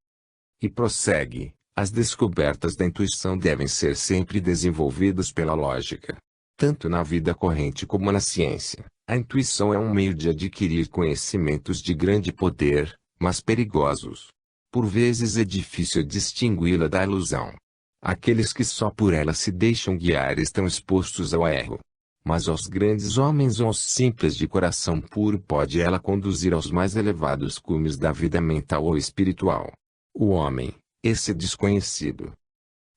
E prossegue, as descobertas da intuição devem ser sempre desenvolvidas pela lógica. Tanto na vida corrente como na ciência, a intuição é um meio de adquirir conhecimentos de grande poder, mas perigosos. Por vezes é difícil distingui-la da ilusão. Aqueles que só por ela se deixam guiar estão expostos ao erro. Mas aos grandes homens ou aos simples de coração puro pode ela conduzir aos mais elevados cumes da vida mental ou espiritual. O homem, esse desconhecido.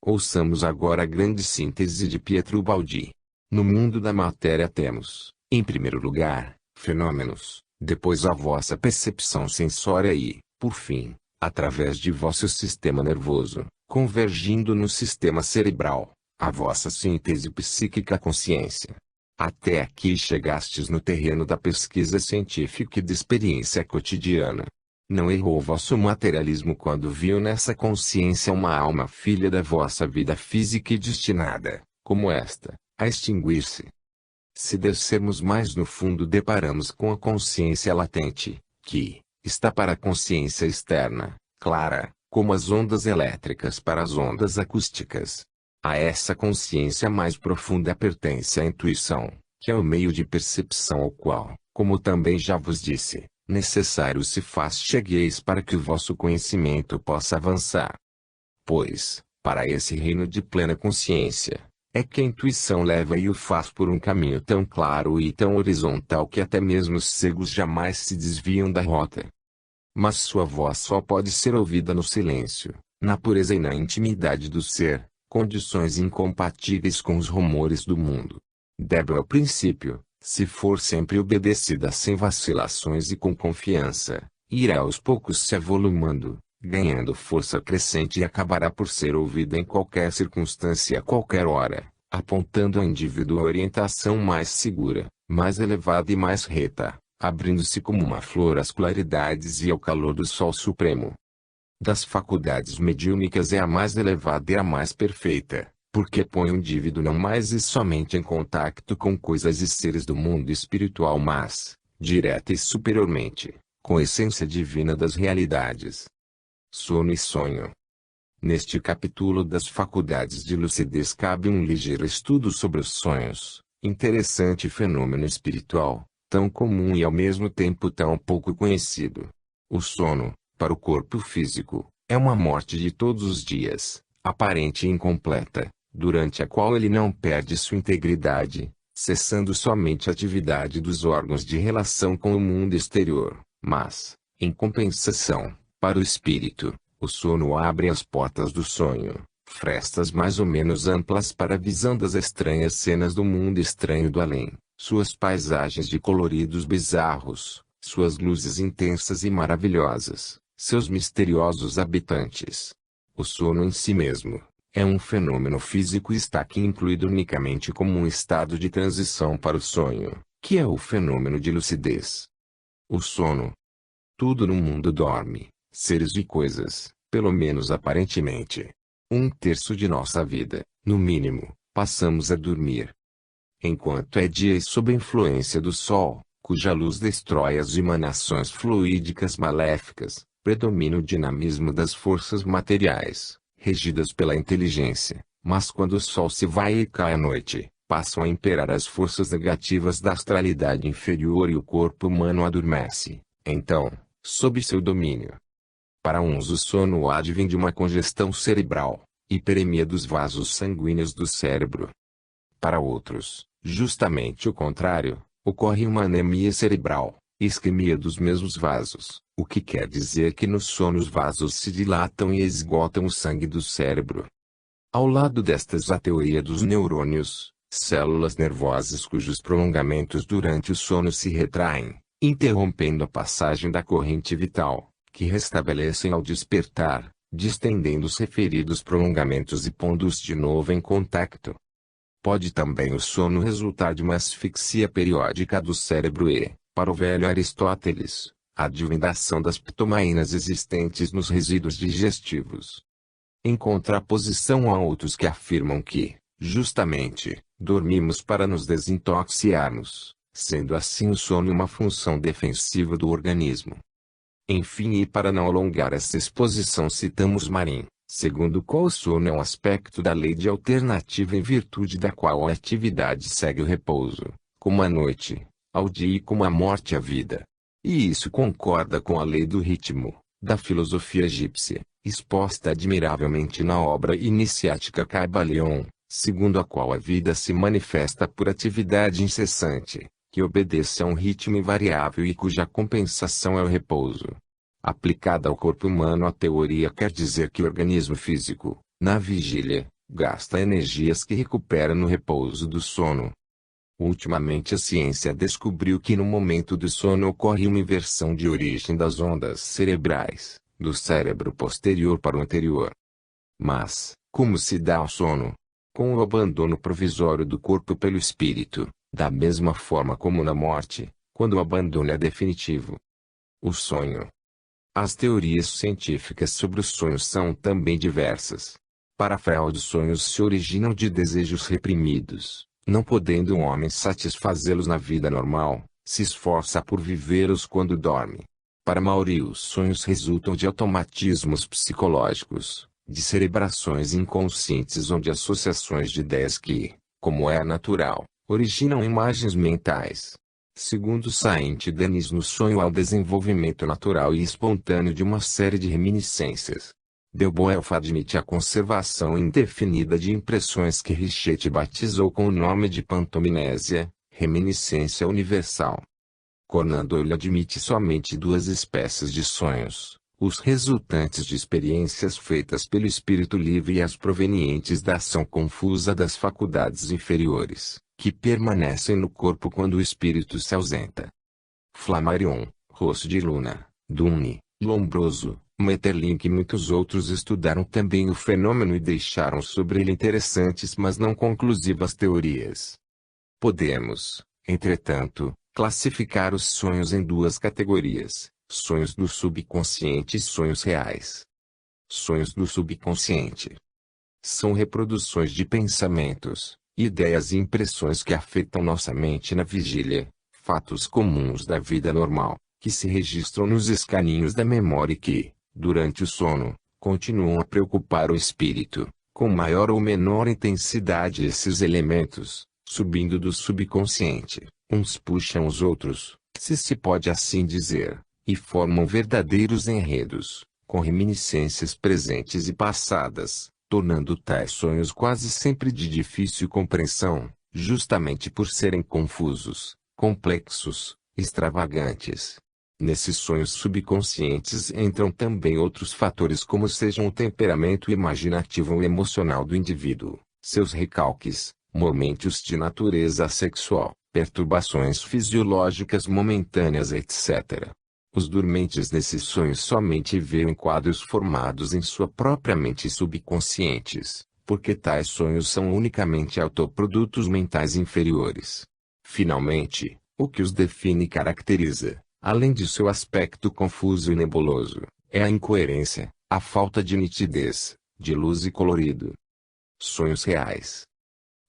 Ouçamos agora a grande síntese de Pietro Baldi. No mundo da matéria temos, em primeiro lugar, fenômenos, depois a vossa percepção sensória e, por fim, através de vosso sistema nervoso, convergindo no sistema cerebral, a vossa síntese psíquica consciência. Até aqui chegastes no terreno da pesquisa científica e da experiência cotidiana. Não errou vosso materialismo quando viu nessa consciência uma alma filha da vossa vida física e destinada, como esta, a extinguir-se. Se descermos mais no fundo deparamos com a consciência latente, que está para a consciência externa, clara, como as ondas elétricas para as ondas acústicas. A essa consciência mais profunda pertence a intuição, que é o meio de percepção ao qual, como também já vos disse, necessário se faz chegueis para que o vosso conhecimento possa avançar. Pois, para esse reino de plena consciência, é que a intuição leva e o faz por um caminho tão claro e tão horizontal que até mesmo os cegos jamais se desviam da rota. Mas sua voz só pode ser ouvida no silêncio, na pureza e na intimidade do ser, condições incompatíveis com os rumores do mundo. Débil ao princípio, se for sempre obedecida sem vacilações e com confiança, irá aos poucos se avolumando, ganhando força crescente e acabará por ser ouvida em qualquer circunstância e a qualquer hora, apontando ao indivíduo a orientação mais segura, mais elevada e mais reta, abrindo-se como uma flor às claridades e ao calor do sol supremo. Das faculdades mediúnicas é a mais elevada e a mais perfeita, porque põe o indivíduo não mais e somente em contacto com coisas e seres do mundo espiritual, mas, direta e superiormente, com a essência divina das realidades. Sono e sonho. Neste capítulo das faculdades de lucidez cabe um ligeiro estudo sobre os sonhos, interessante fenômeno espiritual, tão comum e ao mesmo tempo tão pouco conhecido. O sono, para o corpo físico, É uma morte de todos os dias, aparente e incompleta, durante a qual ele não perde sua integridade, cessando somente a atividade dos órgãos de relação com o mundo exterior, mas, em compensação, para o espírito, o sono abre as portas do sonho, frestas mais ou menos amplas para a visão das estranhas cenas do mundo estranho do além, suas paisagens de coloridos bizarros, suas luzes intensas e maravilhosas, seus misteriosos habitantes. O sono em si mesmo é um fenômeno físico e está aqui incluído unicamente como um estado de transição para o sonho, que é o fenômeno de lucidez. O sono. Tudo no mundo dorme, seres e coisas, pelo menos aparentemente. 1/3 de nossa vida, no mínimo, passamos a dormir. Enquanto é dia e sob a influência do sol, cuja luz destrói as emanações fluídicas maléficas, predomina o dinamismo das forças materiais, regidas pela inteligência, mas quando o sol se vai e cai à noite, passam a imperar as forças negativas da astralidade inferior e o corpo humano adormece, então, sob seu domínio. Para uns o sono advém de uma congestão cerebral, hiperemia dos vasos sanguíneos do cérebro. Para outros, justamente o contrário, ocorre uma anemia cerebral, isquemia dos mesmos vasos, o que quer dizer que no sono os vasos se dilatam e esgotam o sangue do cérebro. Ao lado destas a teoria dos neurônios, células nervosas cujos prolongamentos durante o sono se retraem, interrompendo a passagem da corrente vital, que restabelecem ao despertar, distendendo os referidos prolongamentos e pondo-os de novo em contacto. Pode também o sono resultar de uma asfixia periódica do cérebro e, para o velho Aristóteles, advém da ação das ptomaínas existentes nos resíduos digestivos. Em contraposição a outros que afirmam que, justamente, dormimos para nos desintoxicarmos, sendo assim o sono uma função defensiva do organismo. Enfim, e para não alongar essa exposição, citamos Marin, segundo o qual o sono é um aspecto da lei de alternativa em virtude da qual a atividade segue o repouso, como a noite, ao dia e como a morte à vida. E isso concorda com a lei do ritmo, da filosofia egípcia, exposta admiravelmente na obra iniciática Kybalion, segundo a qual a vida se manifesta por atividade incessante, que obedece a um ritmo invariável e cuja compensação é o repouso. Aplicada ao corpo humano, a teoria quer dizer que o organismo físico, na vigília, gasta energias que recupera no repouso do sono. Ultimamente a ciência descobriu que no momento do sono ocorre uma inversão de origem das ondas cerebrais, do cérebro posterior para o anterior. Mas, como se dá ao sono? Com o abandono provisório do corpo pelo espírito, da mesma forma como na morte, quando o abandono é definitivo. O sonho. As teorias científicas sobre os sonhos são também diversas. Para Freud, os sonhos se originam de desejos reprimidos. Não podendo um homem satisfazê-los na vida normal, se esforça por vivê-los quando dorme. Para Maury, os sonhos resultam de automatismos psicológicos, de cerebrações inconscientes ou de associações de ideias que, como é natural, originam imagens mentais. Segundo Saint-Denis, no sonho há o desenvolvimento natural e espontâneo de uma série de reminiscências. De Boeuf admite a conservação indefinida de impressões que Richet batizou com o nome de pantomnésia, reminiscência universal. Conan Doyle admite somente duas espécies de sonhos, os resultantes de experiências feitas pelo espírito livre e as provenientes da ação confusa das faculdades inferiores, que permanecem no corpo quando o espírito se ausenta. Flammarion, Rosso de Luna, Dunne, Lombroso, Maeterlinck e muitos outros estudaram também o fenômeno e deixaram sobre ele interessantes mas não conclusivas teorias. Podemos, entretanto, classificar os sonhos em duas categorias: sonhos do subconsciente e sonhos reais. Sonhos do subconsciente são reproduções de pensamentos, ideias e impressões que afetam nossa mente na vigília, fatos comuns da vida normal, que se registram nos escaninhos da memória e que, durante o sono, continuam a preocupar o espírito, com maior ou menor intensidade. Esses elementos, subindo do subconsciente, uns puxam os outros, se pode assim dizer, e formam verdadeiros enredos, com reminiscências presentes e passadas, tornando tais sonhos quase sempre de difícil compreensão, justamente por serem confusos, complexos, extravagantes. Nesses sonhos subconscientes entram também outros fatores como sejam o temperamento imaginativo ou emocional do indivíduo, seus recalques, momentos de natureza sexual, perturbações fisiológicas momentâneas, etc. Os dormentes nesses sonhos somente veem quadros formados em sua própria mente subconscientes, porque tais sonhos são unicamente autoprodutos mentais inferiores. Finalmente, o que os define e caracteriza, além de seu aspecto confuso e nebuloso, é a incoerência, a falta de nitidez, de luz e colorido. Sonhos reais.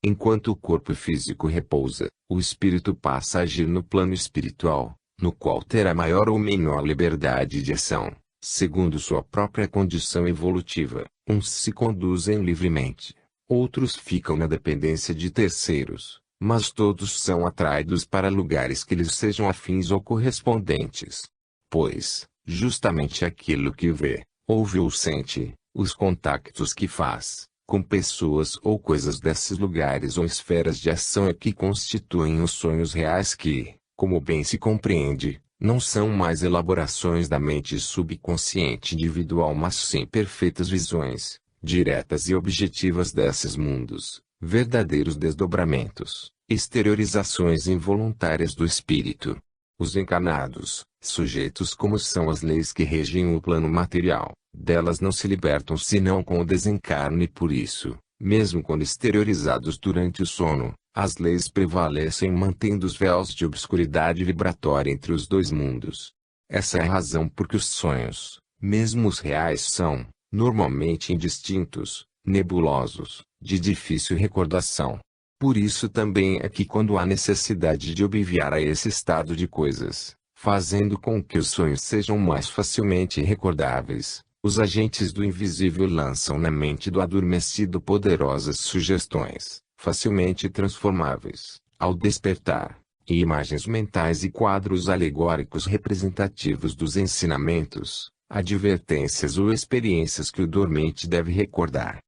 Enquanto o corpo físico repousa, o espírito passa a agir no plano espiritual, no qual terá maior ou menor liberdade de ação, segundo sua própria condição evolutiva. Uns se conduzem livremente, outros ficam na dependência de terceiros, mas todos são atraídos para lugares que lhes sejam afins ou correspondentes. Pois, justamente aquilo que vê, ouve ou sente, os contactos que faz, com pessoas ou coisas desses lugares ou esferas de ação é que constituem os sonhos reais que, como bem se compreende, não são mais elaborações da mente subconsciente individual mas sim perfeitas visões, diretas e objetivas desses mundos, verdadeiros desdobramentos, exteriorizações involuntárias do espírito. Os encarnados, sujeitos como são às leis que regem o plano material, delas não se libertam senão com o desencarne e por isso, mesmo quando exteriorizados durante o sono, as leis prevalecem mantendo os véus de obscuridade vibratória entre os dois mundos. Essa é a razão por que os sonhos, mesmo os reais são, normalmente indistintos, nebulosos, de difícil recordação. Por isso também é que quando há necessidade de obviar a esse estado de coisas, fazendo com que os sonhos sejam mais facilmente recordáveis, os agentes do invisível lançam na mente do adormecido poderosas sugestões, facilmente transformáveis, ao despertar, e imagens mentais e quadros alegóricos representativos dos ensinamentos, advertências ou experiências que o dormente deve recordar.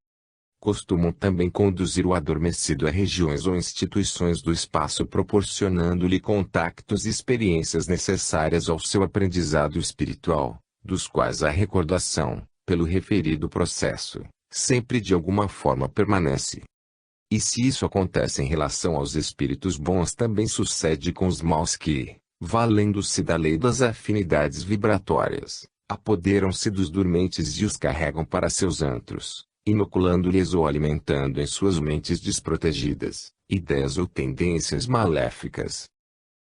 Costumam também conduzir o adormecido a regiões ou instituições do espaço proporcionando-lhe contactos e experiências necessárias ao seu aprendizado espiritual, dos quais a recordação, pelo referido processo, sempre de alguma forma permanece. E se isso acontece em relação aos espíritos bons também sucede com os maus que, valendo-se da lei das afinidades vibratórias, apoderam-se dos dormentes e os carregam para seus antros, inoculando-lhes ou alimentando em suas mentes desprotegidas, ideias ou tendências maléficas.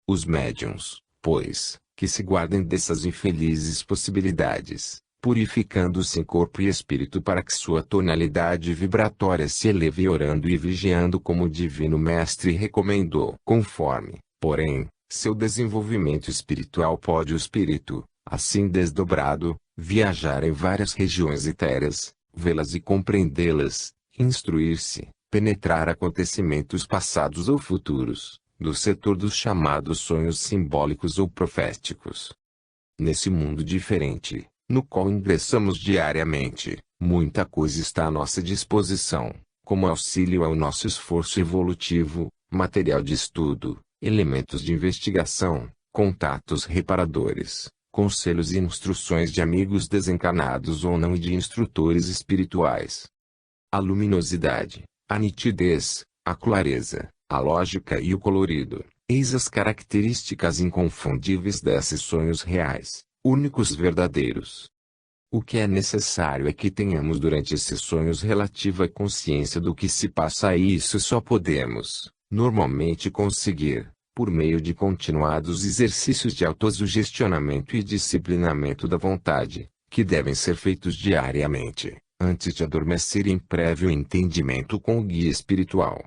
Os médiuns, pois, que se guardem dessas infelizes possibilidades, purificando-se em corpo e espírito para que sua tonalidade vibratória se eleve orando e vigiando como o Divino Mestre recomendou. Conforme, porém, seu desenvolvimento espiritual pode o espírito, assim desdobrado, viajar em várias regiões etéreas, vê-las e compreendê-las, instruir-se, penetrar acontecimentos passados ou futuros, do setor dos chamados sonhos simbólicos ou proféticos. Nesse mundo diferente, no qual ingressamos diariamente, muita coisa está à nossa disposição, como auxílio ao nosso esforço evolutivo, material de estudo, elementos de investigação, contatos reparadores, conselhos e instruções de amigos desencarnados ou não e de instrutores espirituais. A luminosidade, a nitidez, a clareza, a lógica e o colorido, eis as características inconfundíveis desses sonhos reais, únicos verdadeiros. O que é necessário é que tenhamos durante esses sonhos relativa consciência do que se passa e isso só podemos, normalmente conseguir, por meio de continuados exercícios de autossugestionamento e disciplinamento da vontade, que devem ser feitos diariamente, antes de adormecer em prévio entendimento com o guia espiritual.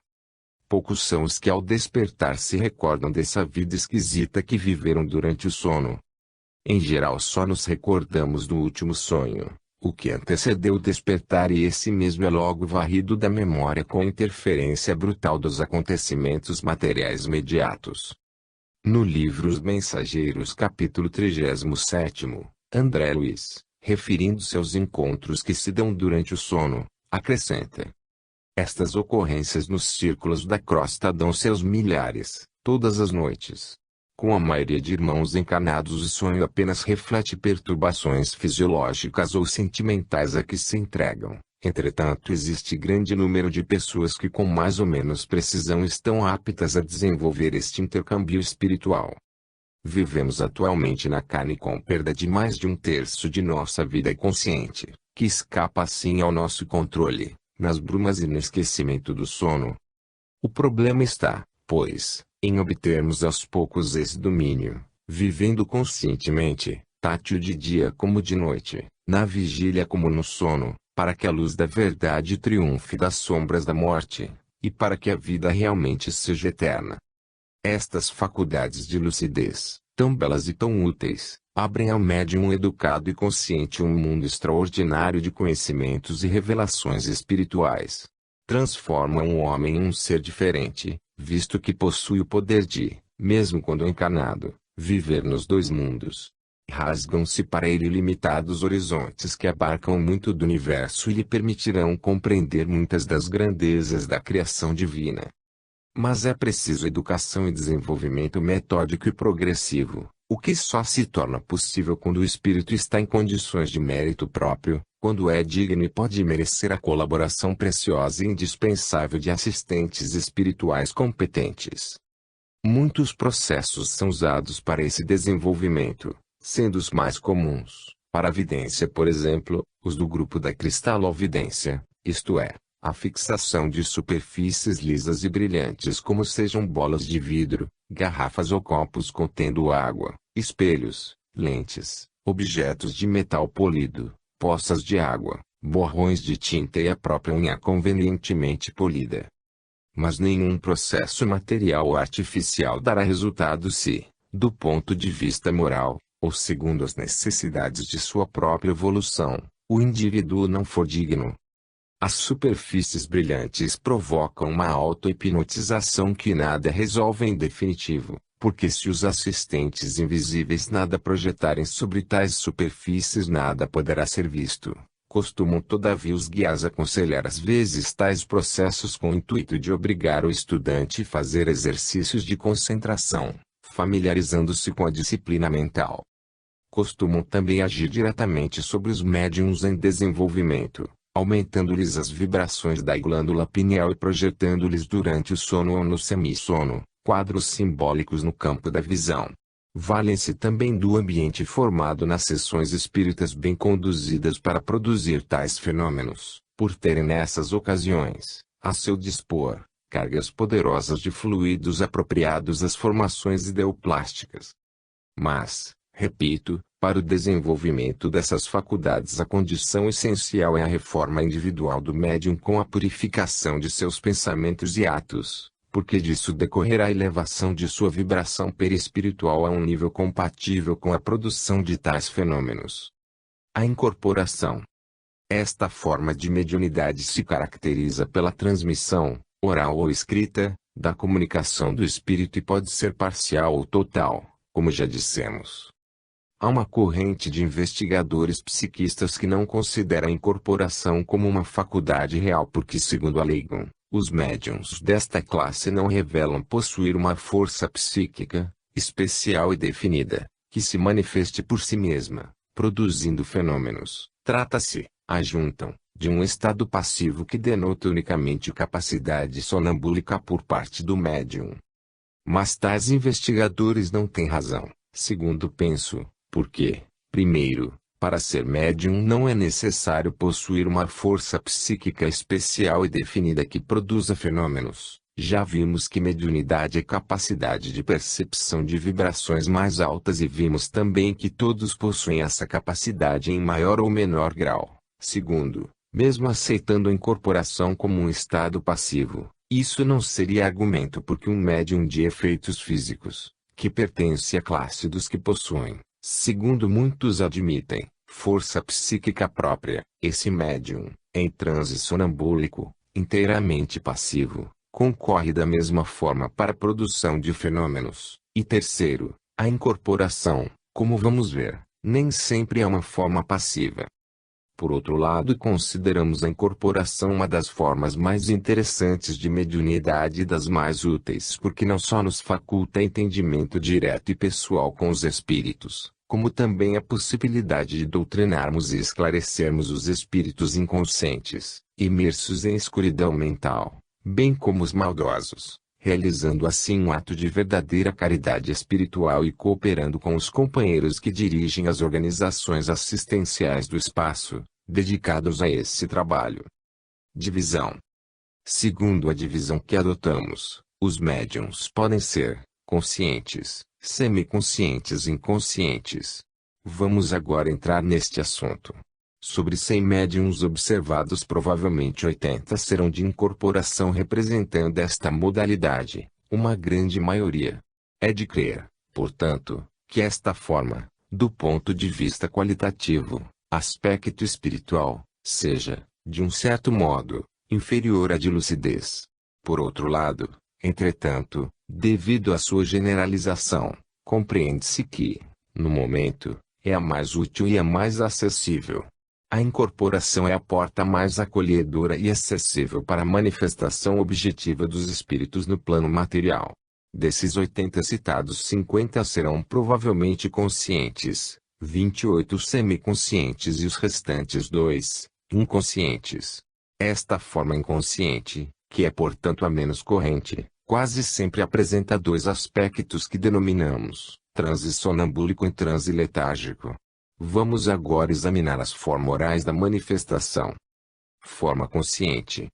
Poucos são os que ao despertar se recordam dessa vida esquisita que viveram durante o sono. Em geral só nos recordamos do último sonho, o que antecedeu o despertar e esse mesmo é logo varrido da memória com a interferência brutal dos acontecimentos materiais imediatos. No livro Os Mensageiros capítulo 37, André Luiz, referindo-se aos encontros que se dão durante o sono, acrescenta: estas ocorrências nos círculos da crosta dão-se aos milhares, todas as noites. Com a maioria de irmãos encarnados, o sonho apenas reflete perturbações fisiológicas ou sentimentais a que se entregam. Entretanto, existe grande número de pessoas que com mais ou menos precisão estão aptas a desenvolver este intercâmbio espiritual. Vivemos atualmente na carne com perda de mais de 1/3 de nossa vida consciente, que escapa assim ao nosso controle, nas brumas e no esquecimento do sono. O problema está, pois, em obtermos aos poucos esse domínio, vivendo conscientemente, tátil de dia como de noite, na vigília como no sono, para que a luz da verdade triunfe das sombras da morte, e para que a vida realmente seja eterna. Estas faculdades de lucidez, tão belas e tão úteis, abrem ao médium educado e consciente um mundo extraordinário de conhecimentos e revelações espirituais. Transformam o homem em um ser diferente, visto que possui o poder de, mesmo quando encarnado, viver nos dois mundos. Rasgam-se para ele ilimitados horizontes que abarcam muito do universo e lhe permitirão compreender muitas das grandezas da criação divina. Mas é preciso educação e desenvolvimento metódico e progressivo, o que só se torna possível quando o espírito está em condições de mérito próprio, quando é digno e pode merecer a colaboração preciosa e indispensável de assistentes espirituais competentes. Muitos processos são usados para esse desenvolvimento, sendo os mais comuns, para a vidência, por exemplo, os do grupo da cristalovidência, isto é, a fixação de superfícies lisas e brilhantes como sejam bolas de vidro, garrafas ou copos contendo água, espelhos, lentes, objetos de metal polido, poças de água, borrões de tinta e a própria unha convenientemente polida. Mas nenhum processo material ou artificial dará resultado se, do ponto de vista moral, ou segundo as necessidades de sua própria evolução, o indivíduo não for digno. As superfícies brilhantes provocam uma auto-hipnotização que nada resolve em definitivo, porque se os assistentes invisíveis nada projetarem sobre tais superfícies nada poderá ser visto. Costumam todavia os guias aconselhar às vezes tais processos com o intuito de obrigar o estudante a fazer exercícios de concentração, familiarizando-se com a disciplina mental. Costumam também agir diretamente sobre os médiuns em desenvolvimento, aumentando-lhes as vibrações da glândula pineal e projetando-lhes durante o sono ou no semissono, quadros simbólicos no campo da visão. Valem-se também do ambiente formado nas sessões espíritas bem conduzidas para produzir tais fenômenos, por terem nessas ocasiões, a seu dispor, cargas poderosas de fluidos apropriados às formações ideoplásticas. Mas, repito, para o desenvolvimento dessas faculdades a condição essencial é a reforma individual do médium com a purificação de seus pensamentos e atos, porque disso decorrerá a elevação de sua vibração perispiritual a um nível compatível com a produção de tais fenômenos. A incorporação. Esta forma de mediunidade se caracteriza pela transmissão, oral ou escrita, da comunicação do espírito e pode ser parcial ou total, como já dissemos. Há uma corrente de investigadores psiquistas que não considera a incorporação como uma faculdade real porque, segundo alegam, os médiuns desta classe não revelam possuir uma força psíquica, especial e definida, que se manifeste por si mesma, produzindo fenômenos. Trata-se, ajuntam, de um estado passivo que denota unicamente capacidade sonambúlica por parte do médium. Mas tais investigadores não têm razão, segundo penso. Porque, primeiro, para ser médium não é necessário possuir uma força psíquica especial e definida que produza fenômenos. Já vimos que mediunidade é capacidade de percepção de vibrações mais altas e vimos também que todos possuem essa capacidade em maior ou menor grau. Segundo, mesmo aceitando a incorporação como um estado passivo, isso não seria argumento porque um médium de efeitos físicos, que pertence à classe dos que possuem, segundo muitos admitem, força psíquica própria, esse médium, em transe sonambúlico, inteiramente passivo, concorre da mesma forma para a produção de fenômenos. E terceiro, a incorporação, como vamos ver, nem sempre é uma forma passiva. Por outro lado, consideramos a incorporação uma das formas mais interessantes de mediunidade e das mais úteis porque não só nos faculta entendimento direto e pessoal com os espíritos, como também a possibilidade de doutrinarmos e esclarecermos os espíritos inconscientes, imersos em escuridão mental, bem como os maldosos, realizando assim um ato de verdadeira caridade espiritual e cooperando com os companheiros que dirigem as organizações assistenciais do espaço, dedicados a esse trabalho. Divisão. Segundo a divisão que adotamos, os médiuns podem ser conscientes, semiconscientes e inconscientes. Vamos agora entrar neste assunto. Sobre 100 médiuns observados, provavelmente 80 serão de incorporação representando esta modalidade, uma grande maioria. É de crer, portanto, que esta forma, do ponto de vista qualitativo, aspecto espiritual, seja, de um certo modo, inferior à de lucidez. Por outro lado, entretanto, devido à sua generalização, compreende-se que, no momento, é a mais útil e a mais acessível. A incorporação é a porta mais acolhedora e acessível para a manifestação objetiva dos espíritos no plano material. Desses 80 citados, 50 serão provavelmente conscientes, 28 semiconscientes e os restantes 2, inconscientes. Esta forma inconsciente, que é portanto a menos corrente, quase sempre apresenta dois aspectos que denominamos transe sonambúlico e transe letárgico. Vamos agora examinar as formas orais da manifestação. Forma consciente.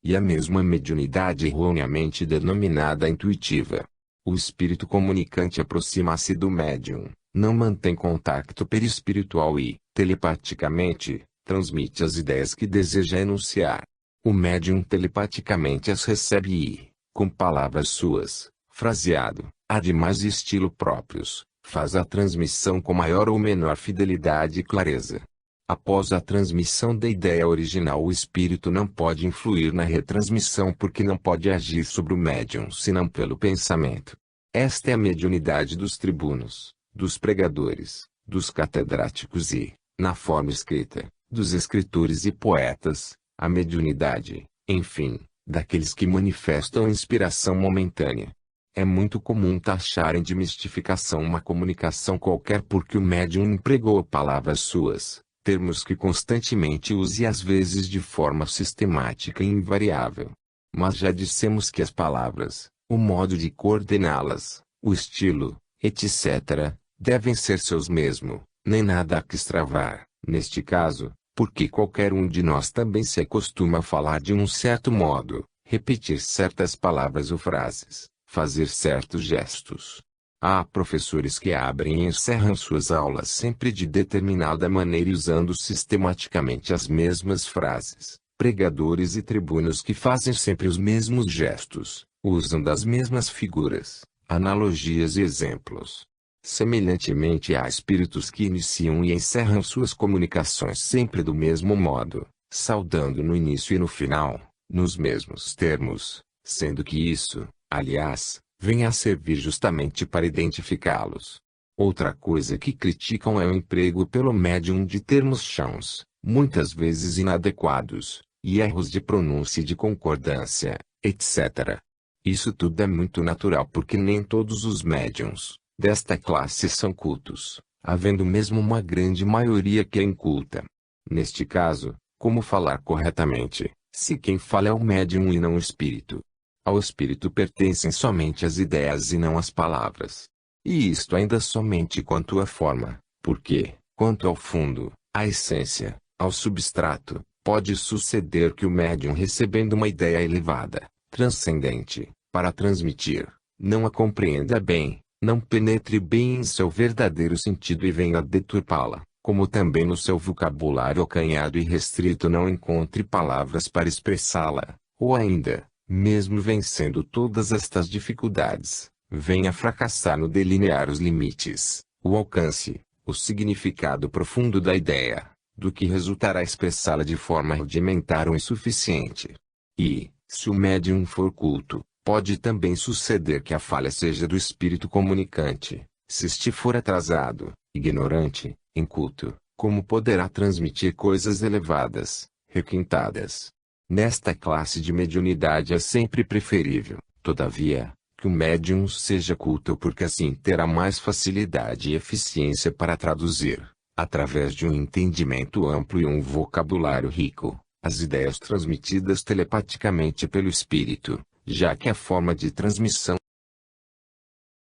E a mesma mediunidade erroneamente denominada intuitiva. O espírito comunicante aproxima-se do médium, não mantém contato perispiritual e, telepaticamente, transmite as ideias que deseja enunciar. O médium telepaticamente as recebe e, com palavras suas, fraseado, ademais e estilo próprios, faz a transmissão com maior ou menor fidelidade e clareza. Após a transmissão da ideia original, o espírito não pode influir na retransmissão porque não pode agir sobre o médium senão pelo pensamento. Esta é a mediunidade dos tribunos, dos pregadores, dos catedráticos e, na forma escrita, dos escritores e poetas, a mediunidade, enfim, daqueles que manifestam inspiração momentânea. É muito comum taxarem de mistificação uma comunicação qualquer porque o médium empregou palavras suas, termos que constantemente usa e às vezes de forma sistemática e invariável. Mas já dissemos que as palavras, o modo de coordená-las, o estilo, etc., devem ser seus mesmo, nem nada há que extravar, neste caso, porque qualquer um de nós também se acostuma a falar de um certo modo, repetir certas palavras ou frases, fazer certos gestos. Há professores que abrem e encerram suas aulas sempre de determinada maneira e usando sistematicamente as mesmas frases. Pregadores e tribunos que fazem sempre os mesmos gestos, usam das mesmas figuras, analogias e exemplos. Semelhantemente, há espíritos que iniciam e encerram suas comunicações sempre do mesmo modo, saudando no início e no final, nos mesmos termos, sendo que isso, aliás, vem a servir justamente para identificá-los. Outra coisa que criticam é o emprego pelo médium de termos chãos, muitas vezes inadequados, e erros de pronúncia e de concordância, etc. Isso tudo é muito natural porque nem todos os médiuns desta classe são cultos, havendo mesmo uma grande maioria que é inculta. Neste caso, como falar corretamente, se quem fala é o médium e não o espírito? Ao espírito pertencem somente as ideias e não as palavras. E isto ainda somente quanto à forma, porque, quanto ao fundo, à essência, ao substrato, pode suceder que o médium recebendo uma ideia elevada, transcendente, para transmitir, não a compreenda bem, não penetre bem em seu verdadeiro sentido e venha deturpá-la, como também no seu vocabulário acanhado e restrito não encontre palavras para expressá-la, ou ainda, mesmo vencendo todas estas dificuldades, venha fracassar no delinear os limites, o alcance, o significado profundo da ideia, do que resultará expressá-la de forma rudimentar ou insuficiente. E, se o médium for culto, pode também suceder que a falha seja do espírito comunicante, se este for atrasado, ignorante, Inculto, como poderá transmitir coisas elevadas, requintadas? Nesta classe de mediunidade é sempre preferível, todavia, que o médium seja culto porque assim terá mais facilidade e eficiência para traduzir, através de um entendimento amplo e um vocabulário rico, as ideias transmitidas telepaticamente pelo espírito, já que a forma de transmissão